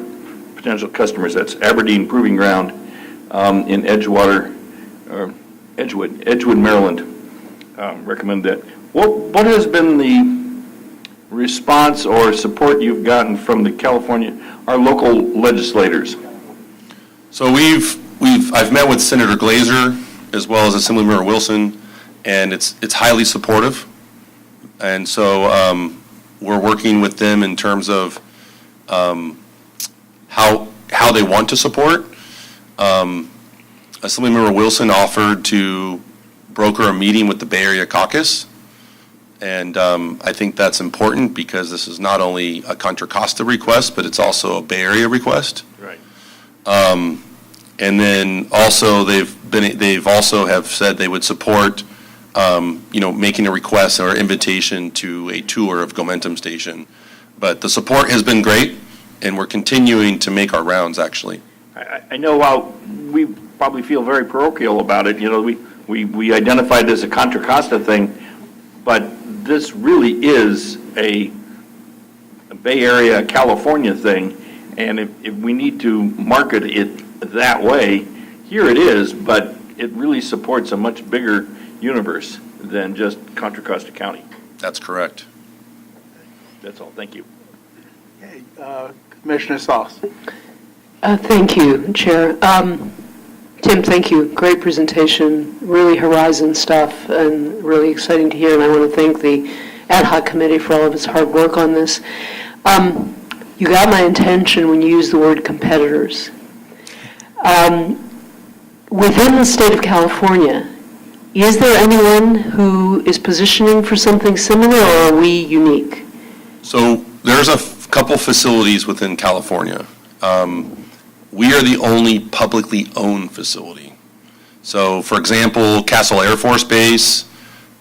potential customers. That's Aberdeen Proving Ground in Edgewood, Maryland. Recommend that. What has been the response or support you've gotten from our local legislators? So I've met with Senator Glazer as well as Assemblymember Wilson, and it's highly supportive. And so we're working with them in terms of how they want to support. Assemblymember Wilson offered to broker a meeting with the Bay Area Caucus. And I think that's important because this is not only a Contra Costa request, but it's also a Bay Area request. Right. And then also they've also have said they would support, making a request or invitation to a tour of Gomentum Station. But the support has been great, and we're continuing to make our rounds, actually. I know we probably feel very parochial about it, we identified this as a Contra Costa thing, but this really is a Bay Area, California thing, and if we need to market it that way, here it is, but it really supports a much bigger universe than just Contra Costa County. That's correct. That's all, thank you. Okay, Commissioner Sauce. Thank you, Chair. Tim, thank you. Great presentation, really horizon stuff, and really exciting to hear. And I want to thank the ad hoc committee for all of its hard work on this. You got my attention when you used the word competitors. Within the state of California, is there anyone who is positioning for something similar, or are we unique? So there's a couple facilities within California. We are the only publicly owned facility. So, for example, Castle Air Force Base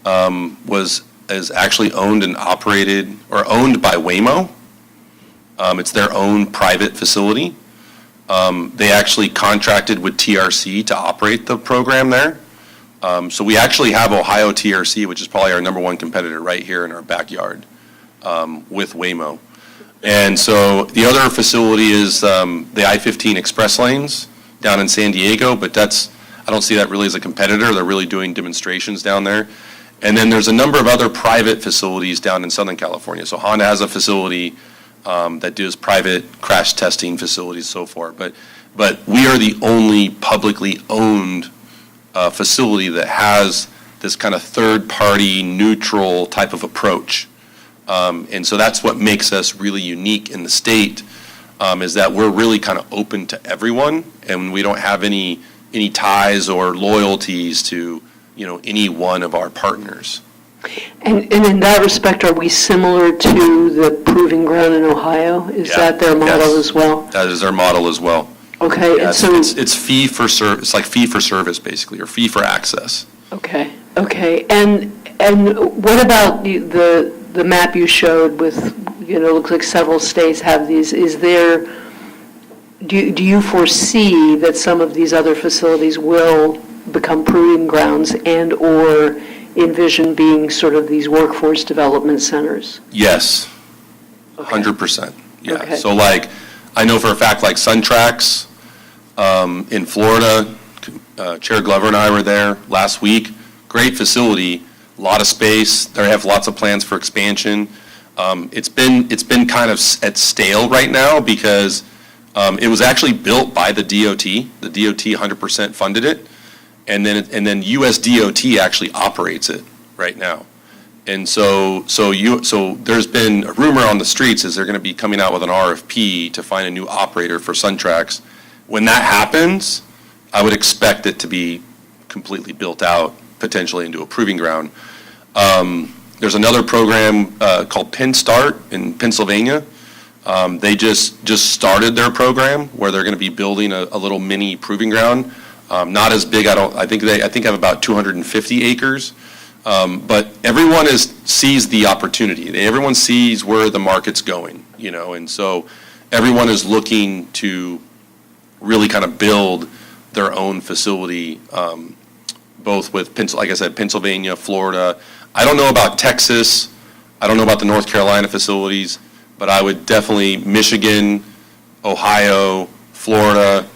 is actually owned and operated, or owned by Waymo. It's their own private facility. They actually contracted with TRC to operate the program there. So we actually have Ohio TRC, which is probably our number one competitor right here in our backyard with Waymo. And so the other facility is the I-15 Express Lanes down in San Diego, but I don't see that really as a competitor. They're really doing demonstrations down there. And then there's a number of other private facilities down in Southern California. So Honda has a facility that does private crash testing facilities, so forth. But we are the only publicly owned facility that has this kind of third-party, neutral type of approach. And so that's what makes us really unique in the state, is that we're really kind of open to everyone, and we don't have any ties or loyalties to, any one of our partners. And in that respect, are we similar to the Proving Ground in Ohio? Is that their model as well? That is their model as well. Okay, and so... It's fee for service, it's like fee for service, basically, or fee for access. Okay. And what about the map you showed with, looks like several states have these. Is there, do you foresee that some of these other facilities will become proving grounds and/or envision being sort of these workforce development centers? Yes, Okay. 100%. Yeah. Okay. So I know for a fact, SunTrax in Florida, Chair Glover and I were there last week. Great facility, a lot of space. They have lots of plans for expansion. It's been kind of at stale right now because it was actually built by the DOT. The DOT 100% funded it, and then US DOT actually operates it right now. And so there's been a rumor on the streets is they're going to be coming out with an RFP to find a new operator for SunTrax. When that happens, I would expect it to be completely built out, potentially into a proving ground. There's another program called PennSTART in Pennsylvania. They just started their program where they're going to be building a little mini proving ground. Not as big. I think have about 250 acres. But everyone sees the opportunity. Everyone sees where the market's going, and so everyone is looking to really kind of build their own facility, both with, like I said, Pennsylvania, Florida. I don't know about Texas. I don't know about the North Carolina facilities, but I would definitely Michigan, Ohio, Florida,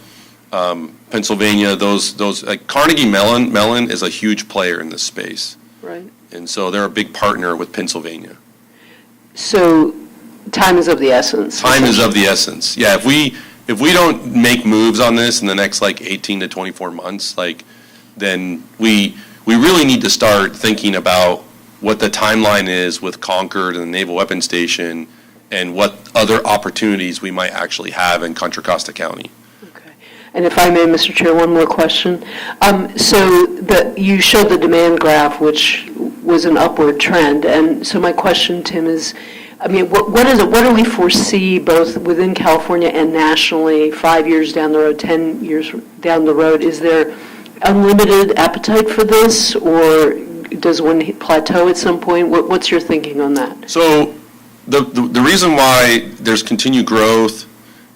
Pennsylvania. Those like Carnegie Mellon is a huge player in this space. Right. And so they're a big partner with Pennsylvania. So time is of the essence. Time is of the essence. Yeah, if we don't make moves on this in the next 18 to 24 months, then we really need to start thinking about what the timeline is with Concord and the Naval Weapons Station and what other opportunities we might actually have in Contra Costa County. Okay. And if I may, Mr. Chair, one more question. You showed the demand graph, which was an upward trend. And so my question, Tim, is, I mean, what do we foresee both within California and nationally 5 years down the road, 10 years down the road? Is there unlimited appetite for this, or does one plateau at some point? What's your thinking on that? So the reason why there's continued growth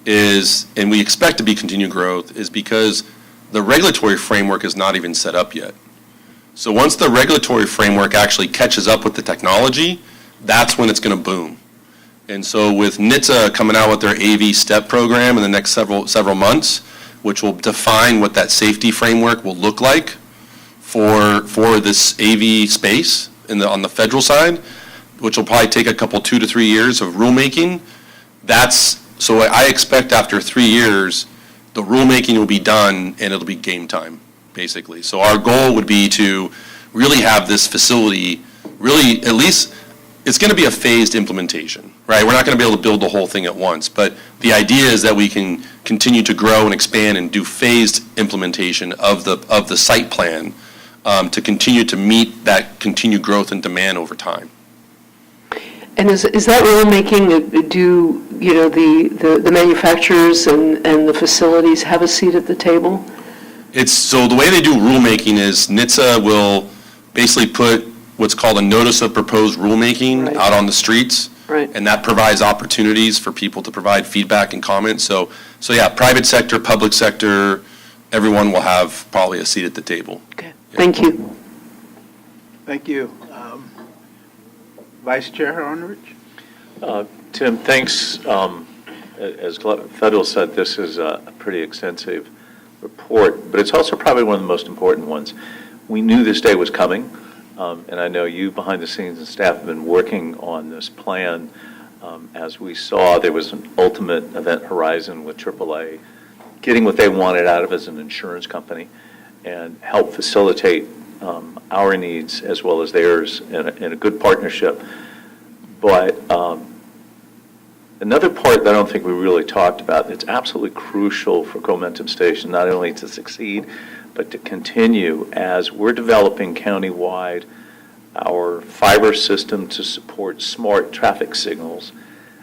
is, and we expect to be continued growth, is because the regulatory framework is not even set up yet. So once the regulatory framework actually catches up with the technology, that's when it's going to boom. And so with NHTSA coming out with their AV STEP program in the next several months, which will define what that safety framework will look like for this AV space on the federal side, which will probably take a couple 2 to 3 years of rulemaking. So I expect after 3 years, the rulemaking will be done and it'll be game time, basically. So our goal would be to really have this facility, really at least, it's going to be a phased implementation, right? We're not going to be able to build the whole thing at once, but the idea is that we can continue to grow and expand and do phased implementation of the site plan to continue to meet that continued growth and demand over time. And is that rulemaking, do, the manufacturers and the facilities have a seat at the table? So the way they do rulemaking is NHTSA will basically put what's called a notice of proposed rulemaking out on the streets. Right. And that provides opportunities for people to provide feedback and comments. So yeah, private sector, public sector, everyone will have probably a seat at the table. Okay, thank you. Thank you. Vice Chair Arnerich? Tim, thanks. As Federal said, this is a pretty extensive report, but it's also probably one of the most important ones. We knew this day was coming, and I know you behind the scenes and staff have been working on this plan. As we saw, there was an ultimate event horizon with AAA, getting what they wanted out of as an insurance company, and help facilitate our needs as well as theirs in a good partnership. But another part that I don't think we really talked about, that's absolutely crucial for Momentum Station, not only to succeed, but to continue as we're developing countywide our fiber system to support smart traffic signals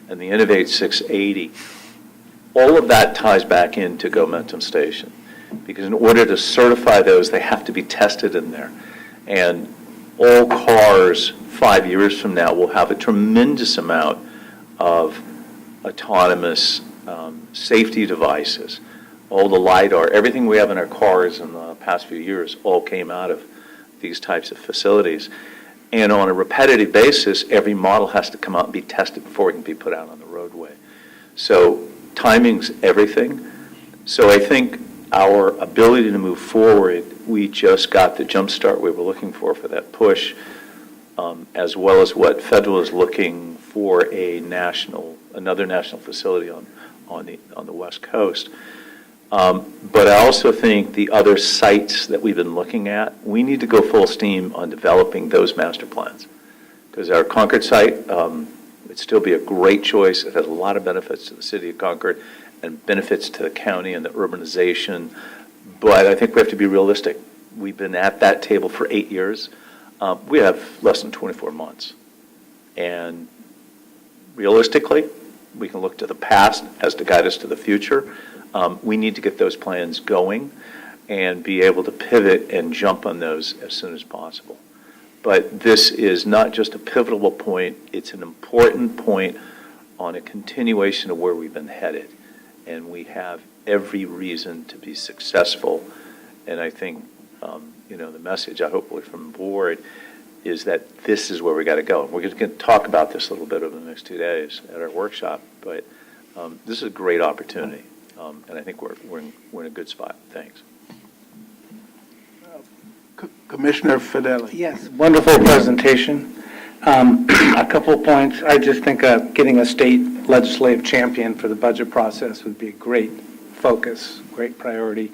and the Innovate 680. All of that ties back into Momentum Station, because in order to certify those, they have to be tested in there. And all cars 5 years from now will have a tremendous amount of autonomous safety devices. All the LiDAR, everything we have in our cars in the past few years all came out of these types of facilities. And on a repetitive basis, every model has to come out and be tested before it can be put out on the roadway. So timing's everything. So I think our ability to move forward, we just got the jump start we were looking for that push, as well as what Federal is looking for another national facility on the West Coast. But I also think the other sites that we've been looking at, we need to go full steam on developing those master plans. Because our Concord site would still be a great choice. It has a lot of benefits to the city of Concord and benefits to the county and the urbanization. But I think we have to be realistic. We've been at that table for 8 years. We have less than 24 months. And realistically, we can look to the past as to guide us to the future. We need to get those plans going and be able to pivot and jump on those as soon as possible. But this is not just a pivotal point, it's an important point on a continuation of where we've been headed. And we have every reason to be successful. And I think, the message, hopefully from the board, is that this is where we got to go. We're going to talk about this a little bit over the next 2 days at our workshop, but this is a great opportunity, and I think we're in a good spot. Thanks. Commissioner Fidelli. Yes, wonderful presentation. A couple of points. I just think getting a state legislative champion for the budget process would be a great focus, great priority.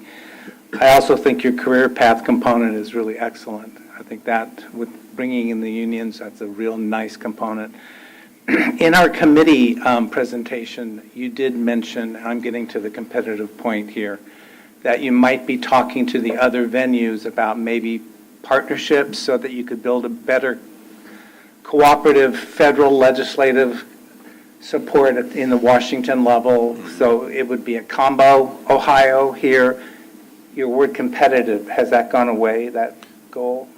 I also think your career path component is really excellent. I think that with bringing in the unions, that's a real nice component. In our committee presentation, you did mention, I'm getting to the competitive point here, that you might be talking to the other venues about maybe partnerships so that you could build a better cooperative federal legislative support in the Washington level. So it would be a combo, Ohio here. Your word competitive, has that gone away, that goal?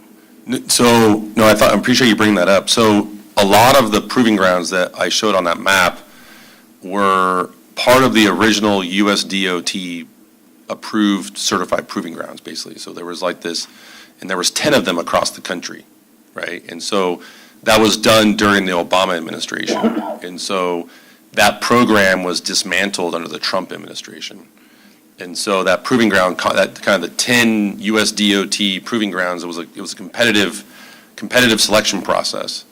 So, no, I appreciate you bringing that up. So a lot of the proving grounds that I showed on that map were part of the original US DOT approved certified proving grounds, basically. So there was like this, and there was 10 of them across the country, right? And so that was done during the Obama administration. And so that program was dismantled under the Trump administration. And so that proving ground, that kind of the 10 US DOT proving grounds, it was a competitive selection process.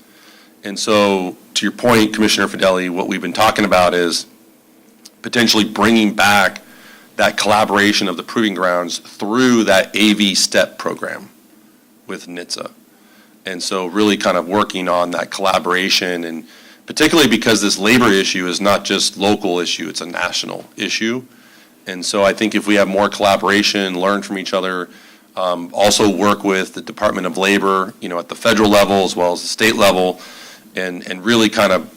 And so, to your point, Commissioner Fideli, what we've been talking about is potentially bringing back that collaboration of the proving grounds through that AV STEP program with NHTSA. And so really kind of working on that collaboration, and particularly because this labor issue is not just local issue, it's a national issue. And so I think if we have more collaboration, learn from each other, also work with the Department of Labor, at the federal level as well as the state level, and really kind of,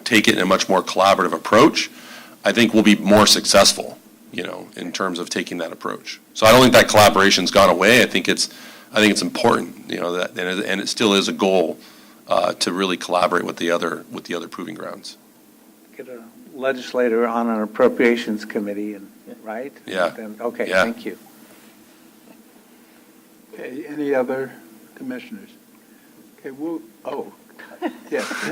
take it in a much more collaborative approach, I think we'll be more successful, in terms of taking that approach. So I don't think that collaboration's gone away. I think it's important, that, and it still is a goal to really collaborate with the other proving grounds. Get a legislator on an appropriations committee, right? Yeah. Okay, Yeah. thank you. Okay, any other commissioners? Okay, yes.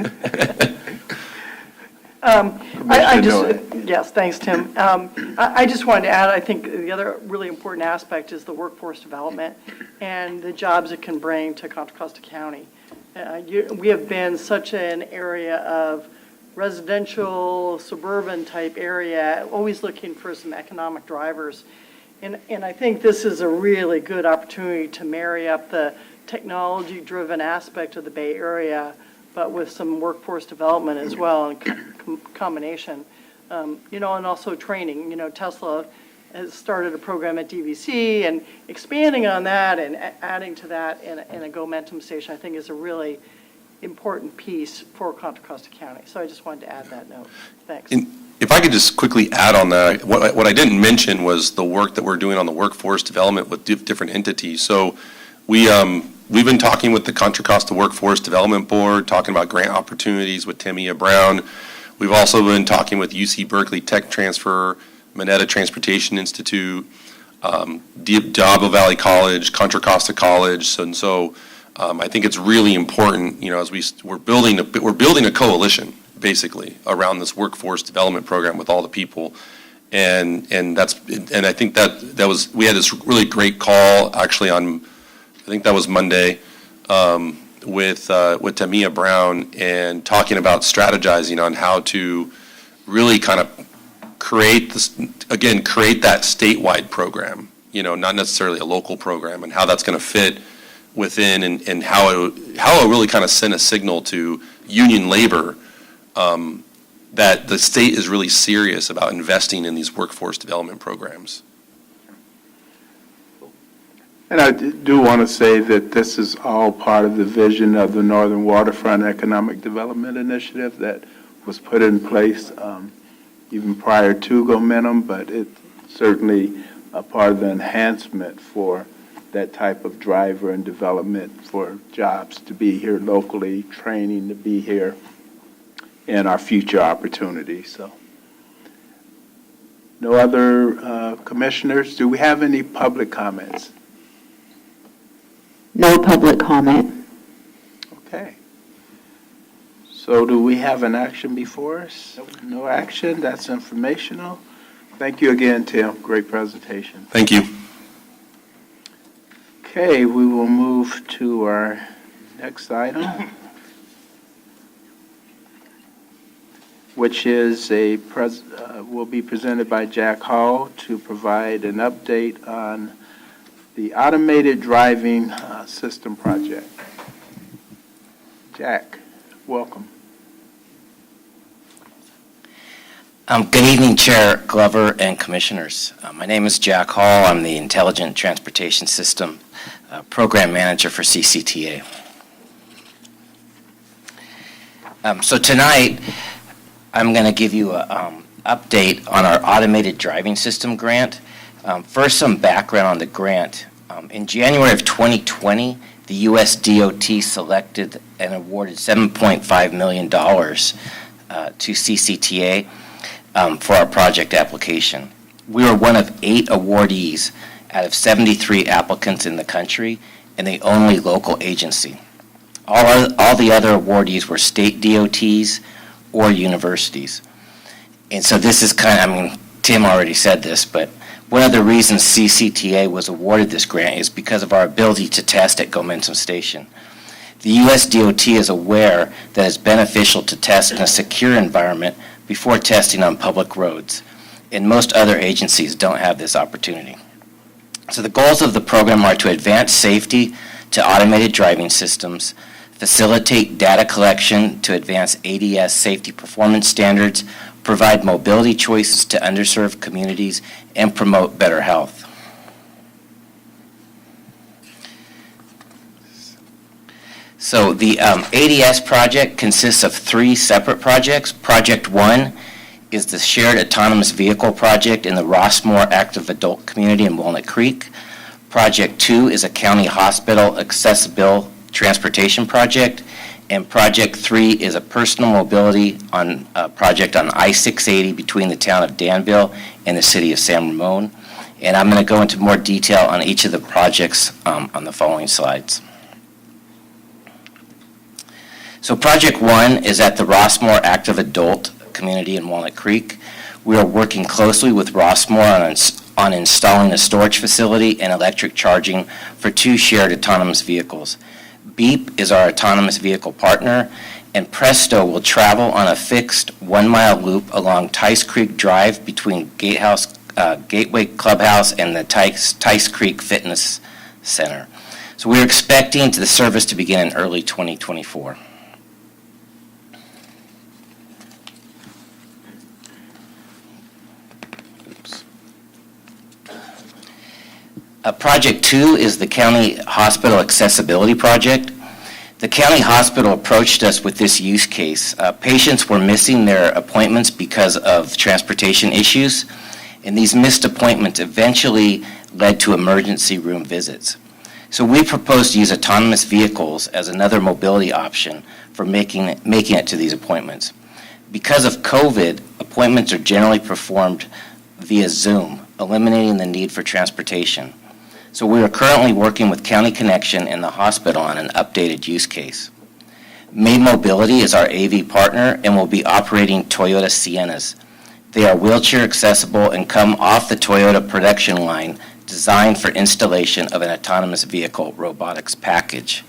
Yes, thanks, Tim. I just wanted to add, I think the other really important aspect is the workforce development and the jobs it can bring to Contra Costa County. We have been such an area of residential, suburban type area, always looking for some economic drivers. And I think this is a really good opportunity to marry up the technology-driven aspect of the Bay Area, but with some workforce development as well, and combination. And also training. Tesla has started a program at DVC, and expanding on that and adding to that in a GoMentum station, I think is a really important piece for Contra Costa County. So I just wanted to add that note. Thanks. If I could just quickly add on that, what I didn't mention was the work that we're doing on the workforce development with different entities. So we've been talking with the Contra Costa Workforce Development Board, talking about grant opportunities with Tamia Brown. We've also been talking with UC Berkeley Tech Transfer, Mineta Transportation Institute, Diablo Valley College, Contra Costa College, and so I think it's really important, as we're building a coalition basically around this workforce development program with all the people, and I think that was, we had this really great call actually on, I think that was Monday, with Tamia Brown, and talking about strategizing on how to really kind of create that statewide program, not necessarily a local program, and how that's going to fit within, and how it really kind of send a signal to union labor that the state is really serious about investing in these workforce development programs. And I do want to say that this is all part of the vision of the Northern Waterfront Economic Development Initiative that was put in place even prior to GoMentum, but it's certainly a part of the enhancement for that type of driver and development for jobs to be here locally, training to be here, and our future opportunities. So, no other commissioners? Do we have any public comments? No public comment. Okay. So do we have an action before us? No action, that's informational. Thank you again, Tim, great presentation. Thank you. Okay, we will move to our next item, which is will be presented by Jack Hall to provide an update on the automated driving system project. Jack, welcome. Good evening, Chair Glover and Commissioners. My name is Jack Hall. I'm the Intelligent Transportation System Program Manager for CCTA. So tonight, I'm going to give you an update on our automated driving system grant. First, some background on the grant. In January of 2020, the U.S. DOT selected and awarded $7.5 million to CCTA for our project application. We were one of 8 awardees out of 73 applicants in the country and the only local agency. All the other awardees were state DOTs or universities. And so this is Tim already said this, but one of the reasons CCTA was awarded this grant is because of our ability to test at Gomentum Station. The U.S. DOT is aware that it's beneficial to test in a secure environment before testing on public roads, and most other agencies don't have this opportunity. So the goals of the program are to advance safety to automated driving systems, facilitate data collection to advance ADS safety performance standards, provide mobility choices to underserved communities, and promote better health. So the ADS project consists of 3 separate projects. Project 1 is the Shared Autonomous Vehicle Project in the Rossmoor Active Adult Community in Walnut Creek. Project 2 is a county hospital accessible transportation project. And Project 3 is a personal mobility project on I-680 between the town of Danville and the city of San Ramon. And I'm going to go into more detail on each of the projects on the following slides. So Project 1 is at the Rossmoor Active Adult Community in Walnut Creek. We are working closely with Rossmoor on installing a storage facility and electric charging for 2 shared autonomous vehicles. Beep is our autonomous vehicle partner, and Presto will travel on a fixed 1-mile loop along Tice Creek Drive between Gateway Clubhouse and the Tice Creek Fitness Center. So we're expecting the service to begin in early 2024. Project 2 is the County Hospital Accessibility Project. The county hospital approached us with this use case. Patients were missing their appointments because of transportation issues, and these missed appointments eventually led to emergency room visits. So we proposed to use autonomous vehicles as another mobility option for making it to these appointments. Because of COVID, appointments are generally performed via Zoom, eliminating the need for transportation. So we are currently working with County Connection and the hospital on an updated use case. May Mobility is our AV partner and will be operating Toyota Siennas. They are wheelchair accessible and come off the Toyota production line designed for installation of an autonomous vehicle robotics package.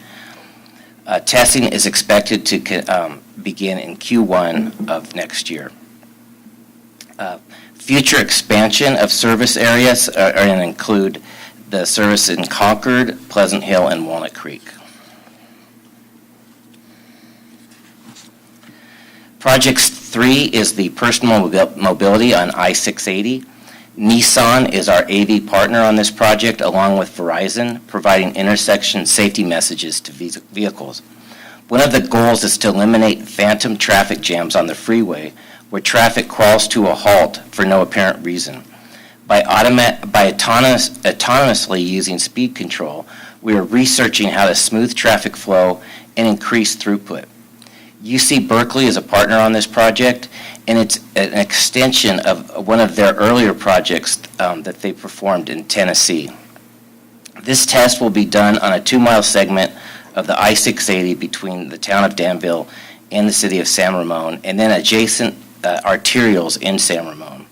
Testing is expected to begin in Q1 of next year. Future expansion of service areas are going to include the service in Concord, Pleasant Hill, and Walnut Creek. Project 3 is the personal mobility on I-680. Nissan is our AV partner on this project, along with Verizon, providing intersection safety messages to vehicles. One of the goals is to eliminate phantom traffic jams on the freeway, where traffic crawls to a halt for no apparent reason. By autonomously using speed control, we are researching how to smooth traffic flow and increase throughput. UC Berkeley is a partner on this project, and it's an extension of one of their earlier projects that they performed in Tennessee. This test will be done on a 2-mile segment of the I-680 between the town of Danville and the city of San Ramon, and then adjacent arterials in San Ramon.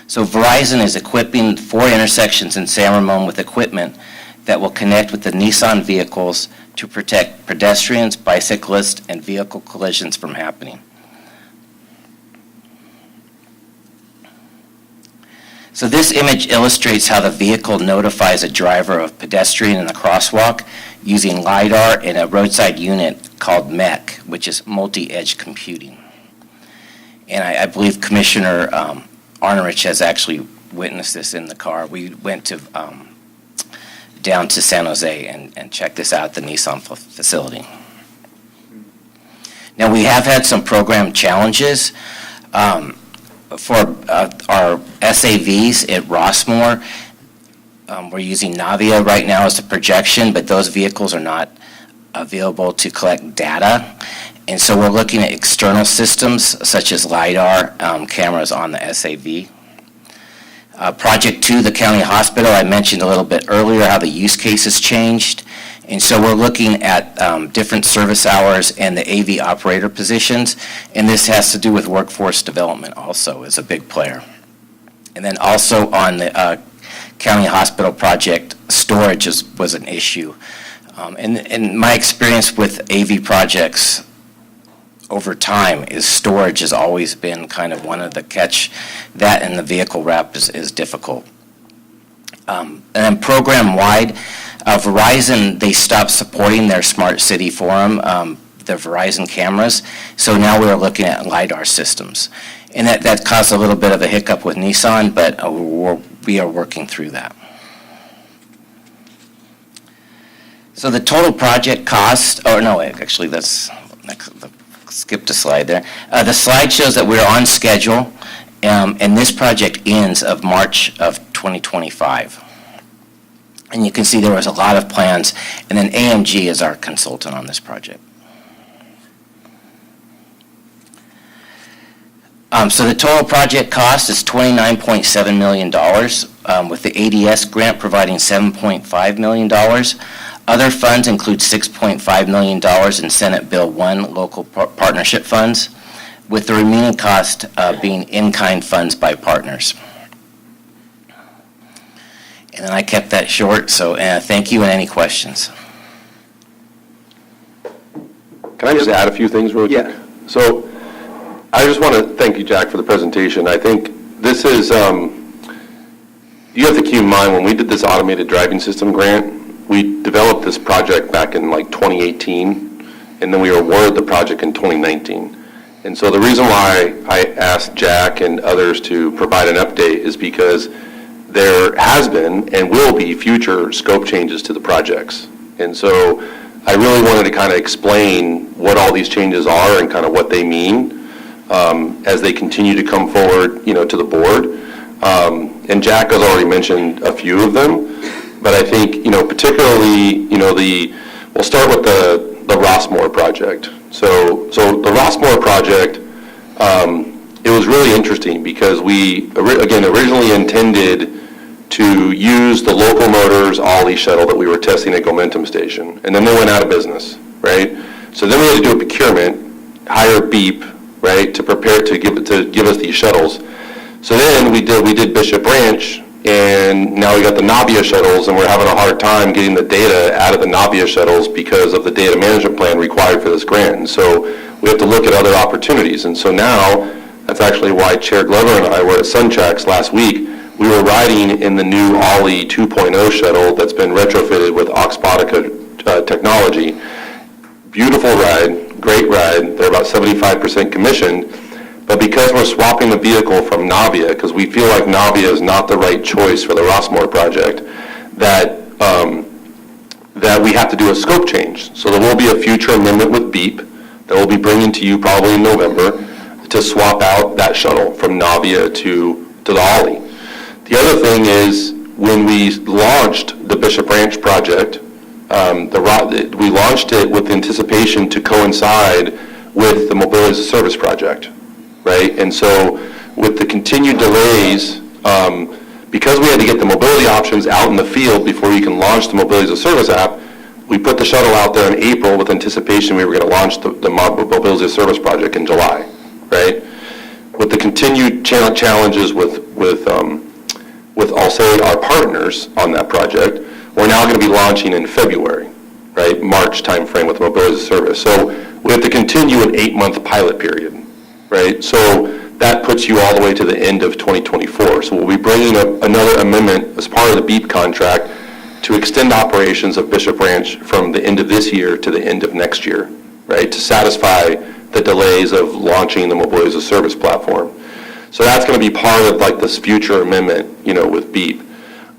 So Verizon is equipping 4 intersections in San Ramon with equipment that will connect with the Nissan vehicles to protect pedestrians, bicyclists, and vehicle collisions from happening. So this image illustrates how the vehicle notifies a driver of pedestrian in the crosswalk using LiDAR and a roadside unit called MEC, which is multi-edge computing. And I believe Commissioner Arnerich has actually witnessed this in the car. We went to down to San Jose and checked this out at the Nissan facility. Now, we have had some program challenges for our SAVs at Rossmore. We're using Navia right now as a projection, but those vehicles are not available to collect data. And so we're looking at external systems such as LiDAR cameras on the SAV. Project 2, the county hospital, I mentioned a little bit earlier how the use case has changed. And so we're looking at different service hours and the AV operator positions. And this has to do with workforce development also as a big player. And then also on the county hospital project, storage was an issue. And my experience with AV projects over time is storage has always been kind of one of the catch. That and the vehicle wrap is difficult. And then program-wide, Verizon, they stopped supporting their Smart City Forum, the Verizon cameras, so now we're looking at LiDAR systems. And that caused a little bit of a hiccup with Nissan, but we are working through that. So the total project cost, actually that's, skipped a slide there. The slide shows that we're on schedule, and this project ends of March of 2025. And you can see there was a lot of plans, and then AMG is our consultant on this project. So the total project cost is $29.7 million, with the ADS grant providing $7.5 million. Other funds include $6.5 million in Senate Bill 1 local partnership funds, with the remaining cost being in-kind funds by partners. And then I kept that short, so thank you, and any questions? Can I just add a few things real quick? Yeah. So I just want to thank you, Jack, for the presentation. I think this is, you have to keep in mind, when we did this automated driving system grant, we developed this project back in like 2018, and then we were awarded the project in 2019. And so the reason why I asked Jack and others to provide an update is because there has been and will be future scope changes to the projects. And so I really wanted to kind of explain what all these changes are and kind of what they mean as they continue to come forward, to the board. And Jack has already mentioned a few of them. But I think, particularly, we'll start with the Rossmore project. So the Rossmore project, it was really interesting because we, again, originally intended to use the Local Motors Ollie shuttle that we were testing at Gomentum Station, and then they went out of business, right? So then we had to do a procurement, hire Beep, right, to prepare to give us these shuttles. So then we did Bishop Ranch, and now we got the Navia shuttles, and we're having a hard time getting the data out of the Navia shuttles because of the data management plan required for this grant. And so we have to look at other opportunities. And so now, that's actually why Chair Glover and I were at Suntracks last week. We were riding in the new Ollie 2.0 shuttle that's been retrofitted with Oxbotica technology. Beautiful ride, great ride. They're about 75% commissioned. But because we're swapping the vehicle from Navia, because we feel like Navia is not the right choice for the Rossmore project, that we have to do a scope change. So there will be a future amendment with Beep that we'll be bringing to you probably in November to swap out that shuttle from Navia to the Ollie. The other thing is, when we launched the Bishop Ranch project, we launched it with anticipation to coincide with the Mobility as a Service project. Right? And so with the continued delays, because we had to get the mobility options out in the field before you can launch the Mobility as a Service app, we put the shuttle out there in April with anticipation we were going to launch the Mobility as a Service project in July. Right? With the continued challenges with I'll say our partners on that project, we're now going to be launching in February, right? March timeframe with Mobility as a Service. So we have to continue an 8-month pilot period. Right, so that puts you all the way to the end of 2024. So we'll be bringing up another amendment as part of the Beep contract to extend operations of Bishop Ranch from the end of this year to the end of next year, right, to satisfy the delays of launching the Mobility as a Service platform. So that's going to be part of like this future amendment, with BEEP.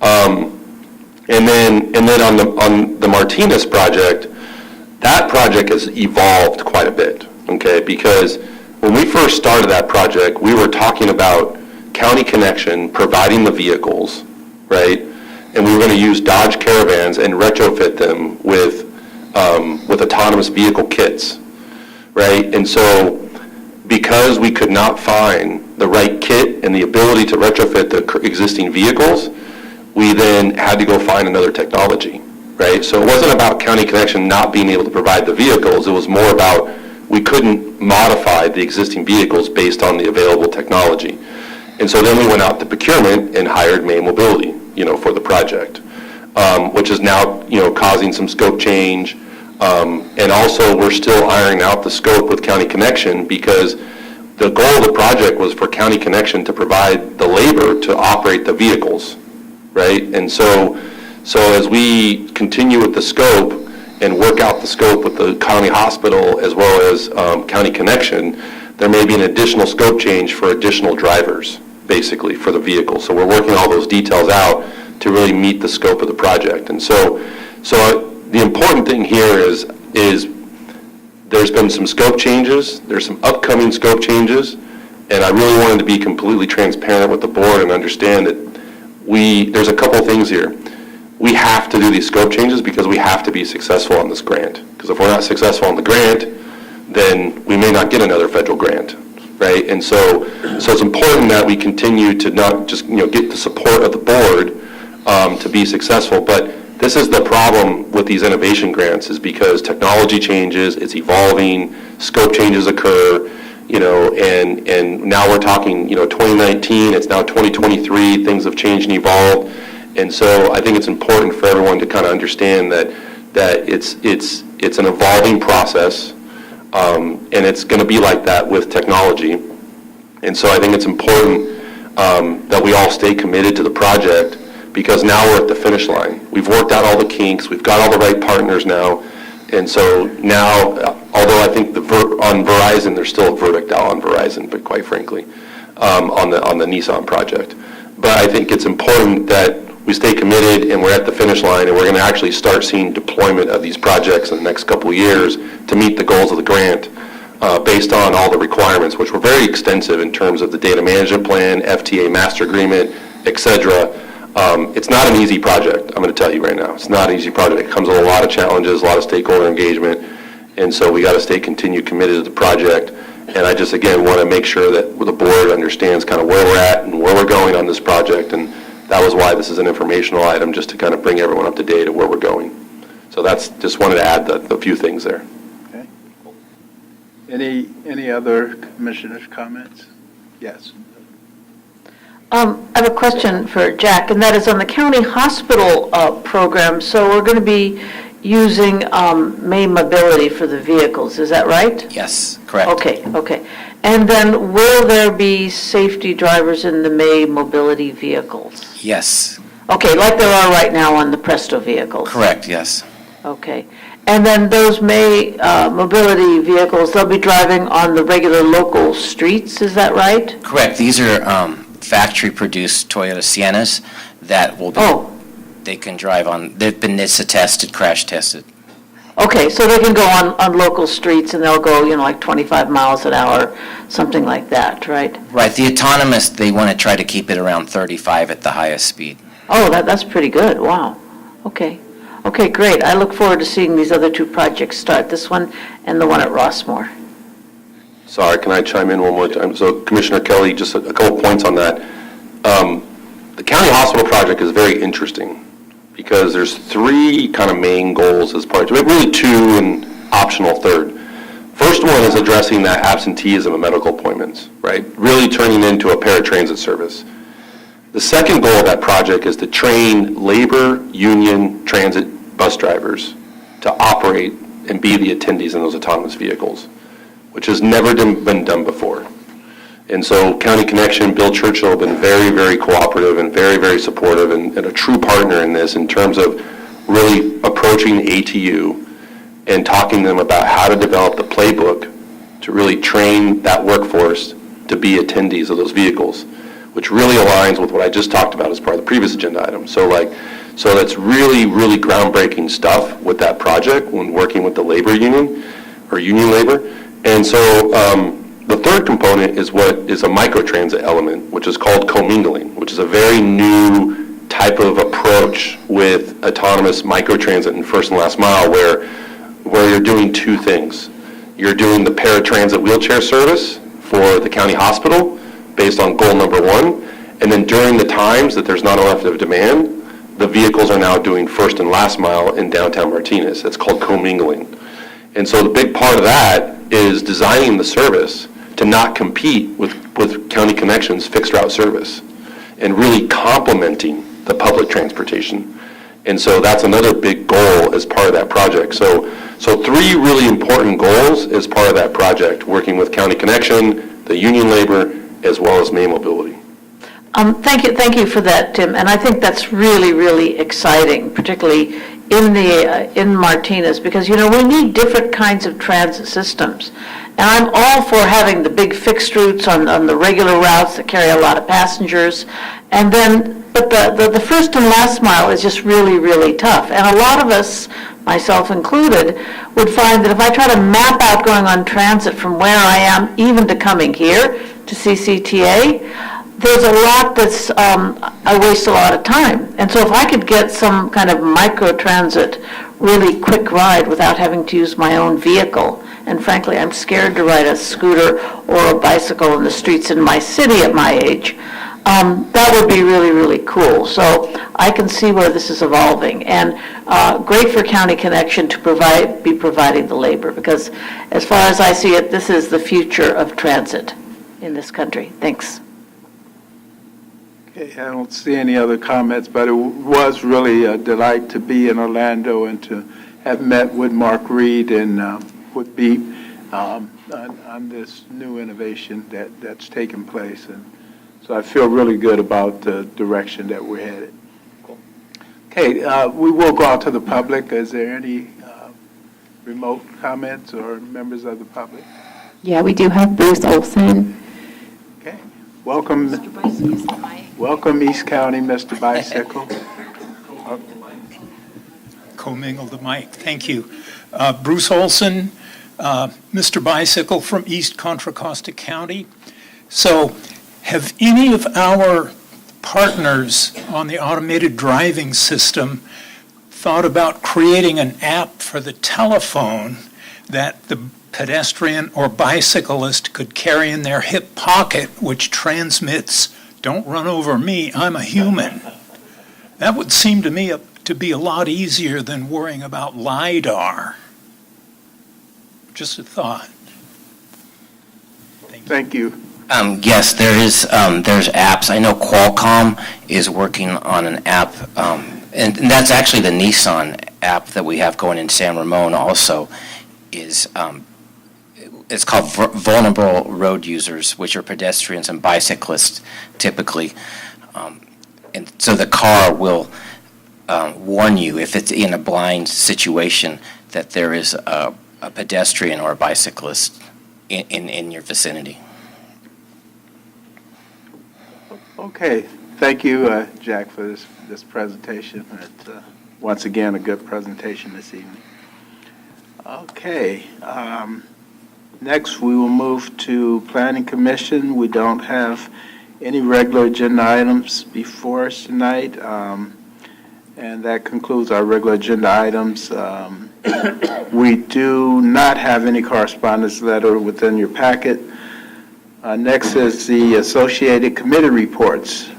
And then on the Martinez project, that project has evolved quite a bit, okay? Because when we first started that project, we were talking about County Connection providing the vehicles, right? And we were going to use Dodge Caravans and retrofit them with autonomous vehicle kits, right? And so because we could not find the right kit and the ability to retrofit the existing vehicles, we then had to go find another technology, right? So it wasn't about County Connection not being able to provide the vehicles. It was more about we couldn't modify the existing vehicles based on the available technology. And so then we went out to procurement and hired May Mobility, for the project, which is now, causing some scope change. And also we're still ironing out the scope with County Connection because the goal of the project was for County Connection to provide the labor to operate the vehicles, right? And so as we continue with the scope and work out the scope with the county hospital as well as County Connection, there may be an additional scope change for additional drivers, basically, for the vehicle. So we're working all those details out to really meet the scope of the project. And so the important thing here is there's been some scope changes, there's some upcoming scope changes, and I really wanted to be completely transparent with the board and understand that there's a couple things here. We have to do these scope changes because we have to be successful on this grant. Because if we're not successful on the grant, then we may not get another federal grant, right? And so it's important that we continue to not just get the support of the board to be successful. But this is the problem with these innovation grants, is because technology changes, it's evolving, scope changes occur, and now we're talking 2019, it's now 2023, things have changed and evolved. And so I think it's important for everyone to kind of understand that it's an evolving process, and it's going to be like that with technology. And so I think it's important that we all stay committed to the project, because now we're at the finish line. We've worked out all the kinks, we've got all the right partners now, and so now, although I think on Verizon, there's still a verdict out on Verizon, but quite frankly, on the Nissan project. But I think it's important that we stay committed and we're at the finish line, and we're going to actually start seeing deployment of these projects in the next couple of years to meet the goals of the grant based on all the requirements, which were very extensive in terms of the data management plan, FTA master agreement, et cetera. It's not an easy project, I'm going to tell you right now. It's not an easy project. It comes with a lot of challenges, a lot of stakeholder engagement, and so we got to stay continued committed to the project. And I just, again, want to make sure that the board understands kind of where we're at and where we're going on this project, and that was why this is an informational item, just to kind of bring everyone up to date of where we're going. So that's, just wanted to add the few things there. Okay. Any other commissioners' comments? Yes. I have a question for Jack, and that is on the county hospital program. So we're going to be using May Mobility for the vehicles, is that right? Yes, correct. Okay. And then will there be safety drivers in the May Mobility vehicles? Yes, Okay, like there are right now on the Presto vehicles? correct, yes. Okay. And then those May Mobility vehicles, they'll be driving on the regular local streets, is that right? Correct. These are factory-produced Toyota Siennas that will be, they can drive on, they've been NHTSA tested, crash tested. Okay, so they can go on local streets and they'll go, like 25 miles an hour, something like that, right? Right, the autonomous, they want to try to keep it around 35 at the highest speed. Oh, that's pretty good, wow. Okay, great. I look forward to seeing these other two projects start, this one and the one at Rossmore. Sorry, can I chime in one more time? So Commissioner Kelly, just a couple points on that. The county hospital project is very interesting because there's three kind of main goals as part of it, really two and optional third. First one is addressing that absenteeism of medical appointments, right? Really turning into a paratransit service. The second goal of that project is to train labor union transit bus drivers to operate and be the attendees in those autonomous vehicles, which has never been done before. And so County Connection, Bill Churchill have been very, very cooperative and very, very supportive and a true partner in this in terms of really approaching ATU and talking to them about how to develop the playbook to really train that workforce to be attendees of those vehicles, which really aligns with what I just talked about as part of the previous agenda item. So that's really, really groundbreaking stuff with that project when working with the labor union, or union labor. And so the third component is what is a microtransit element, which is called commingling, which is a very new type of approach with autonomous microtransit and first and last mile where you're doing two things. You're doing the paratransit wheelchair service for the county hospital based on goal number 1. And then during the times that there's not enough of demand, the vehicles are now doing first and last mile in downtown Martinez. It's called commingling. And so the big part of that is designing the service to not compete with County Connections fixed route service and really complementing the public transportation. And so that's another big goal as part of that project. So 3 really important goals as part of that project, working with County Connection, the union labor, as well as May Mobility. Thank you for that, Tim. And I think that's really, really exciting, particularly in Martinez, because, we need different kinds of transit systems. And I'm all for having the big fixed routes on the regular routes that carry a lot of passengers. And then, but the first and last mile is just really, really tough. And a lot of us, myself included, would find that if I try to map out going on transit from where I am, even to coming here to CCTA, there's a lot that's, I waste a lot of time. And so if I could get some kind of micro-transit, really quick ride without having to use my own vehicle, and frankly, I'm scared to ride a scooter or a bicycle in the streets in my city at my age, that would be really, really cool. So I can see where this is evolving. And great for County Connection to be providing the labor, because as far as I see it, this is the future of transit in this country. Thanks. Okay, I don't see any other comments, but it was really a delight to be in Orlando and to have met with Mark Reed and with Beep on this new innovation that's taken place. And so I feel really good about the direction that we're headed. Okay, we will go out to the public. Is there any remote comments or members of the public? Yeah, we do have Bruce Olson. Okay, welcome. Welcome, East County, Mr. Bicycle. Co-mingle the mic. Thank you. Bruce Olson, Mr. Bicycle from East Contra Costa County. So have any of our partners on the automated driving system thought about creating an app for the telephone that the pedestrian or bicyclist could carry in their hip pocket, which transmits, "Don't run over me, I'm a human"? That would seem to me to be a lot easier than worrying about LiDAR. Just a thought. Thank you. Yes, there's apps. I know Qualcomm is working on an app, and that's actually the Nissan app that we have going in San Ramon also, is it's called Vulnerable Road Users, which are pedestrians and bicyclists typically. And so the car will warn you if it's in a blind situation that there is a pedestrian or a bicyclist in your vicinity. Okay, thank you, Jack, for this presentation. It's, once again, a good presentation this evening. Okay, next we will move to Planning Commission. We don't have any regular agenda items before us tonight, and that concludes our regular agenda items. We do not have any correspondence letter within your packet. Next is the associated committee reports.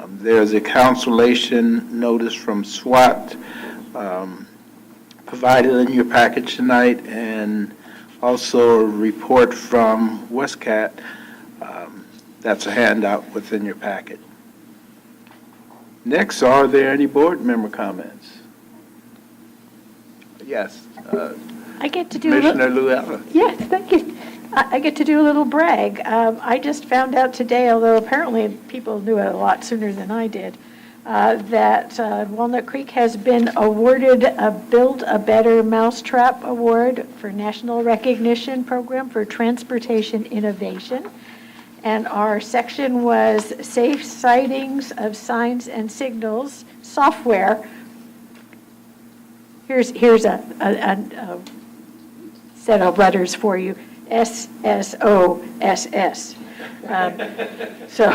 There's a cancellation notice from SWAT provided in your package tonight, and also a report from WestCat. That's a handout within your packet. Next, are there any board member comments? Yes. I get to do Commissioner Luella. Yes, thank you. I get to do a little brag. I just found out today, although apparently people knew it a lot sooner than I did, that Walnut Creek has been awarded a Build a Better Mousetrap Award for National Recognition Program for Transportation Innovation. And our section was Safe Sightings of Signs and Signals Software. Here's a set of letters for you, SSOSS. So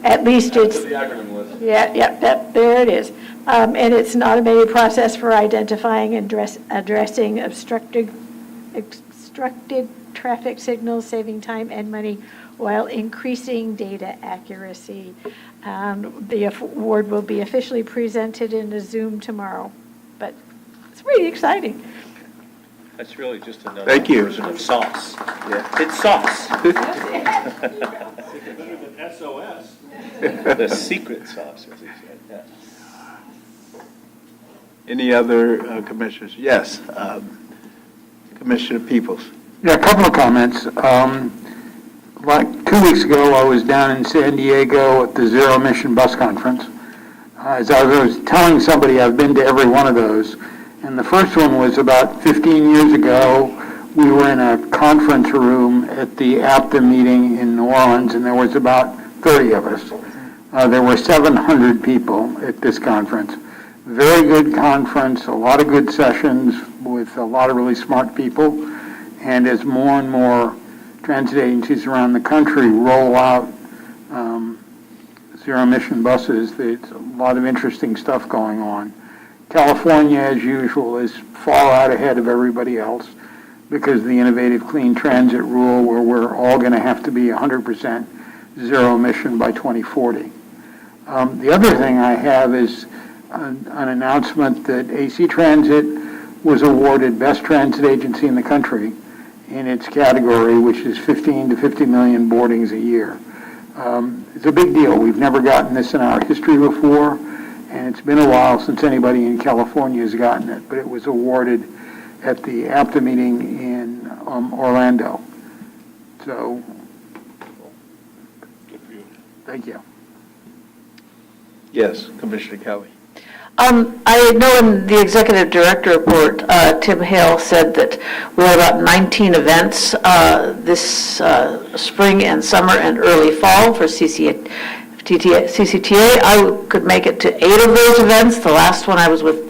at least it's. The acronym list. Yeah, there it is. And it's an automated process for identifying and addressing obstructed traffic signals, saving time and money while increasing data accuracy. The award will be officially presented in a Zoom tomorrow, but it's pretty exciting. That's really just another Thank you. version of sauce. Yeah. It's sauce. SOS. The secret sauce, as he said. Yeah. Any other commissioners? Yes, Commissioner Peoples. Yeah, a couple of comments. Like 2 weeks ago, I was down in San Diego at the Zero Emission Bus Conference. As I was telling somebody, I've been to every one of those. And the first one was about 15 years ago. We were in a conference room at the APTA meeting in New Orleans, and there was about 30 of us. There were 700 people at this conference. Very good conference, a lot of good sessions with a lot of really smart people. And as more and more transit agencies around the country roll out zero-emission buses, there's a lot of interesting stuff going on. California, as usual, is far out ahead of everybody else because of the innovative clean transit rule where we're all going to have to be 100% zero emission by 2040. The other thing I have is an announcement that AC Transit was awarded Best Transit Agency in the country in its category, which is 15 to 50 million boardings a year. It's a big deal. We've never gotten this in our history before, and it's been a while since anybody in California has gotten it, but it was awarded at the APTA meeting in Orlando. So, thank you. Yes, Commissioner Kelly. I know in the executive director report, Tim Hale said that we had about 19 events this spring and summer and early fall for CCTA. I could make it to 8 of those events. The last one I was with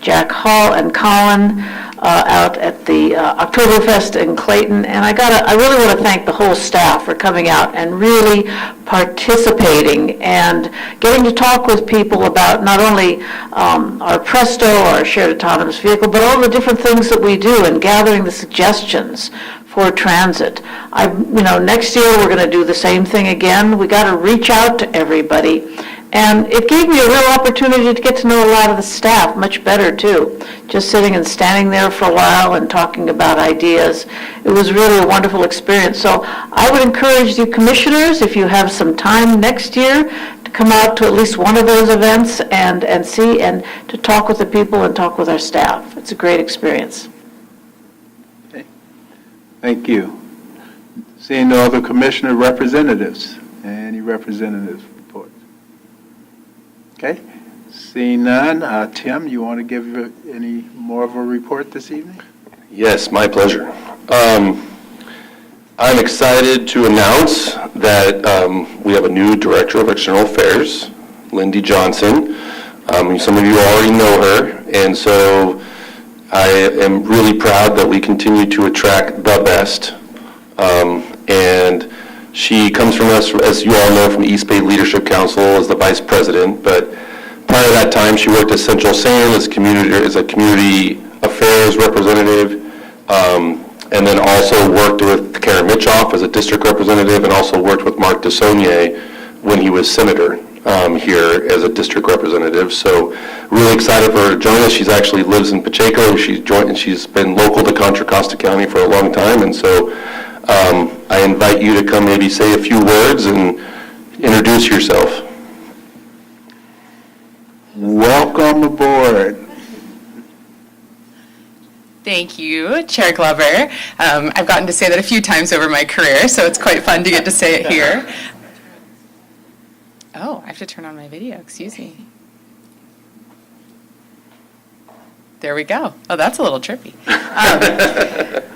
Jack Hall and Colin out at the Oktoberfest in Clayton, and I really want to thank the whole staff for coming out and really participating and getting to talk with people about not only our Presto, our shared autonomous vehicle, but all the different things that we do and gathering the suggestions for transit. Next year we're going to do the same thing again. We got to reach out to everybody. And it gave me a real opportunity to get to know a lot of the staff much better, too. Just sitting and standing there for a while and talking about ideas. It was really a wonderful experience. So I would encourage you commissioners, if you have some time next year, to come out to at least one of those events and see and to talk with the people and talk with our staff. It's a great experience. Okay. Thank you. Seeing no other commissioner representatives. Any representatives? Okay, seeing none, Tim, you want to give any more of a report this evening? Yes, my pleasure. I'm excited to announce that we have a new Director of External Affairs, Lindy Johnson. Some of you already know her, and so I am really proud that we continue to attract the best. And she comes from us, as you all know, from the East Bay Leadership Council as the Vice President, but prior to that time, she worked at Central San as a community affairs representative, and then also worked with Karen Mitchoff as a district representative, and also worked with Mark DeSaulnier when he was senator here as a district representative. So really excited for her to join us. She actually lives in Pacheco. She's been local to Contra Costa County for a long time, and so I invite you to come maybe say a few words and introduce yourself. Welcome aboard. Thank you, Chair Glover. I've gotten to say that a few times over my career, so it's quite fun to get to say it here. Oh, I have to turn on my video, excuse me. There we go. Oh, that's a little trippy.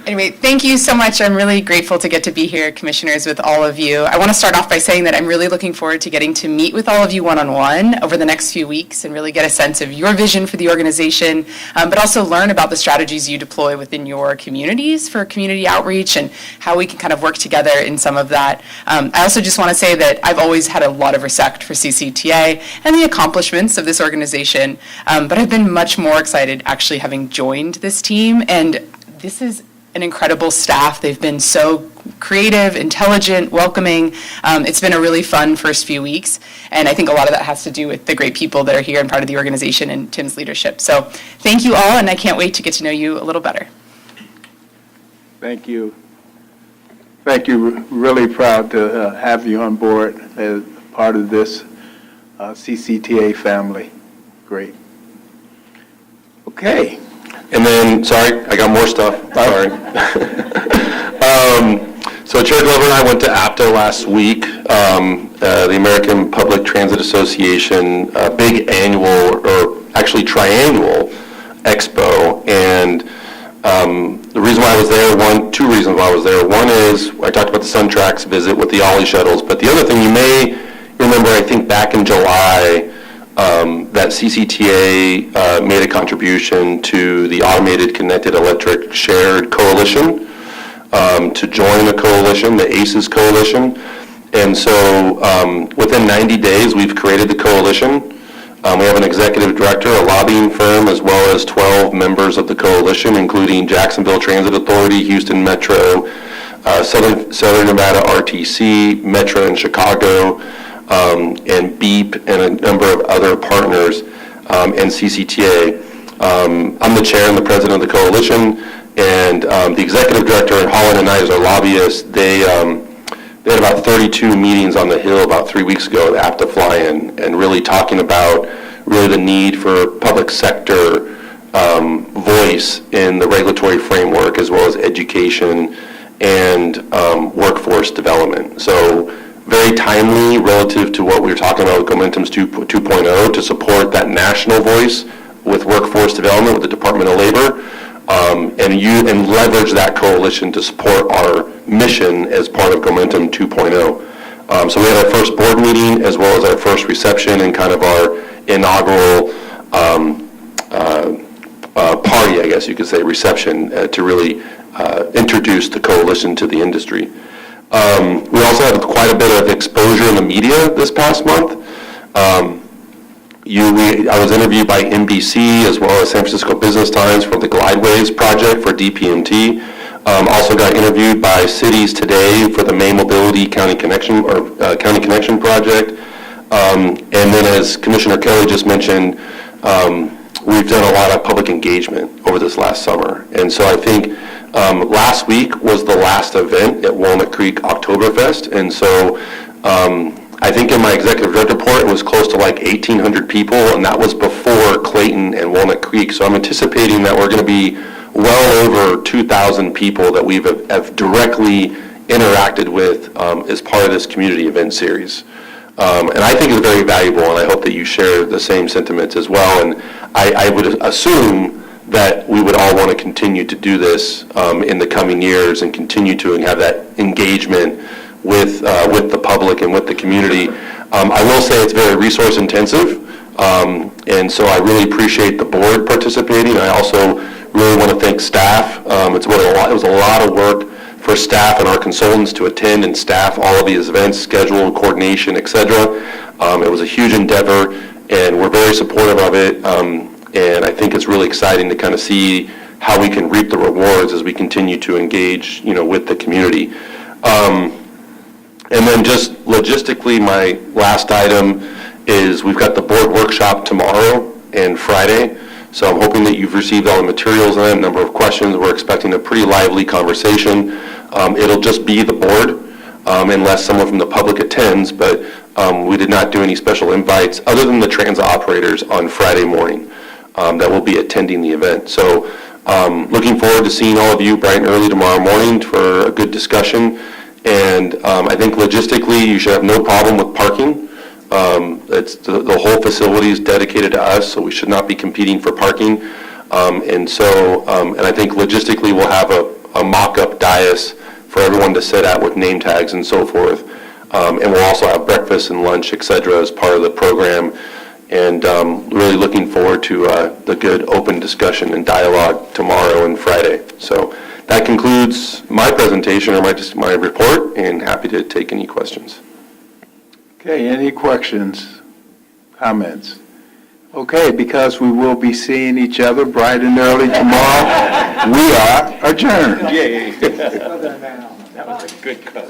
Anyway, thank you so much. I'm really grateful to get to be here, commissioners, with all of you. I want to start off by saying that I'm really looking forward to getting to meet with all of you one-on-one over the next few weeks and really get a sense of your vision for the organization, but also learn about the strategies you deploy within your communities for community outreach and how we can kind of work together in some of that. I also just want to say that I've always had a lot of respect for CCTA and the accomplishments of this organization, but I've been much more excited actually having joined this team, and this is an incredible staff. They've been so creative, intelligent, welcoming. It's been a really fun first few weeks, and I think a lot of that has to do with the great people that are here and part of the organization and Tim's leadership. So thank you all, and I can't wait to get to know you a little better. Thank you. Thank you. Really proud to have you on board as part of this CCTA family. Great. Okay. And then, sorry, I got more stuff. Sorry. So Chair Glover and I went to APTA last week, the American Public Transit Association, big annual, or actually triannual expo. And the reason why I was there, two reasons why I was there. One is I talked about the SunTrax visit with the Ollie shuttles, but the other thing you may remember, I think back in July, that CCTA made a contribution to the Automated Connected Electric Shared Coalition to join a coalition, the ACES Coalition. And so within 90 days, we've created the coalition. We have an executive director, a lobbying firm, as well as 12 members of the coalition, including Jacksonville Transit Authority, Houston Metro, Southern Nevada RTC, Metro in Chicago, and BEEP, and a number of other partners, and CCTA. I'm the chair and the president of the coalition, and the executive director, and Holland and I as our lobbyists, they had about 32 meetings on the Hill about 3 weeks ago at APTA Fly-In, and really talking about really the need for public sector voice in the regulatory framework, as well as education and workforce development. So very timely relative to what we were talking about with Momentum's 2.0 to support that national voice with workforce development with the Department of Labor, and leverage that coalition to support our mission as part of Momentum 2.0. So we had our first board meeting as well as our first reception and kind of our inaugural party, I guess you could say, reception to really introduce the coalition to the industry. We also had quite a bit of exposure in the media this past month. I was interviewed by NBC as well as San Francisco Business Times for the Glideways project for DPMT. Also got interviewed by Cities Today for the May Mobility County Connection project. And then, as Commissioner Kelly just mentioned, we've done a lot of public engagement over this last summer. And so I think last week was the last event at Walnut Creek Oktoberfest. And so I think in my executive director report, it was close to like 1,800 people, and that was before Clayton and Walnut Creek. So I'm anticipating that we're going to be well over 2,000 people that we've have directly interacted with as part of this community event series. And I think it's very valuable, and I hope that you share the same sentiments as well. And I would assume that we would all want to continue to do this in the coming years and continue to have that engagement with the public and with the community. I will say it's very resource intensive, and so I really appreciate the board participating. I also really want to thank staff. It was a lot of work for staff and our consultants to attend and staff all of these events, schedule, coordination, etc. It was a huge endeavor, and we're very supportive of it. And I think it's really exciting to kind of see how we can reap the rewards as we continue to engage, with the community. And then just logistically, my last item is we've got the board workshop tomorrow and Friday. So I'm hoping that you've received all the materials and a number of questions. We're expecting a pretty lively conversation. It'll just be the board unless someone from the public attends, but we did not do any special invites other than the transit operators on Friday morning that will be attending the event. So looking forward to seeing all of you bright and early tomorrow morning for a good discussion. And I think logistically, you should have no problem with parking. It's, the whole facility is dedicated to us, so we should not be competing for parking. And so, and I think logistically, we'll have a mock-up dais for everyone to sit at with name tags and so forth. And we'll also have breakfast and lunch, et cetera, as part of the program. And really looking forward to the good open discussion and dialogue tomorrow and Friday. So that concludes my presentation or my report, and happy to take any questions. Okay, any questions, comments? Okay, because we will be seeing each other bright and early tomorrow, we are adjourned. That was a good cut.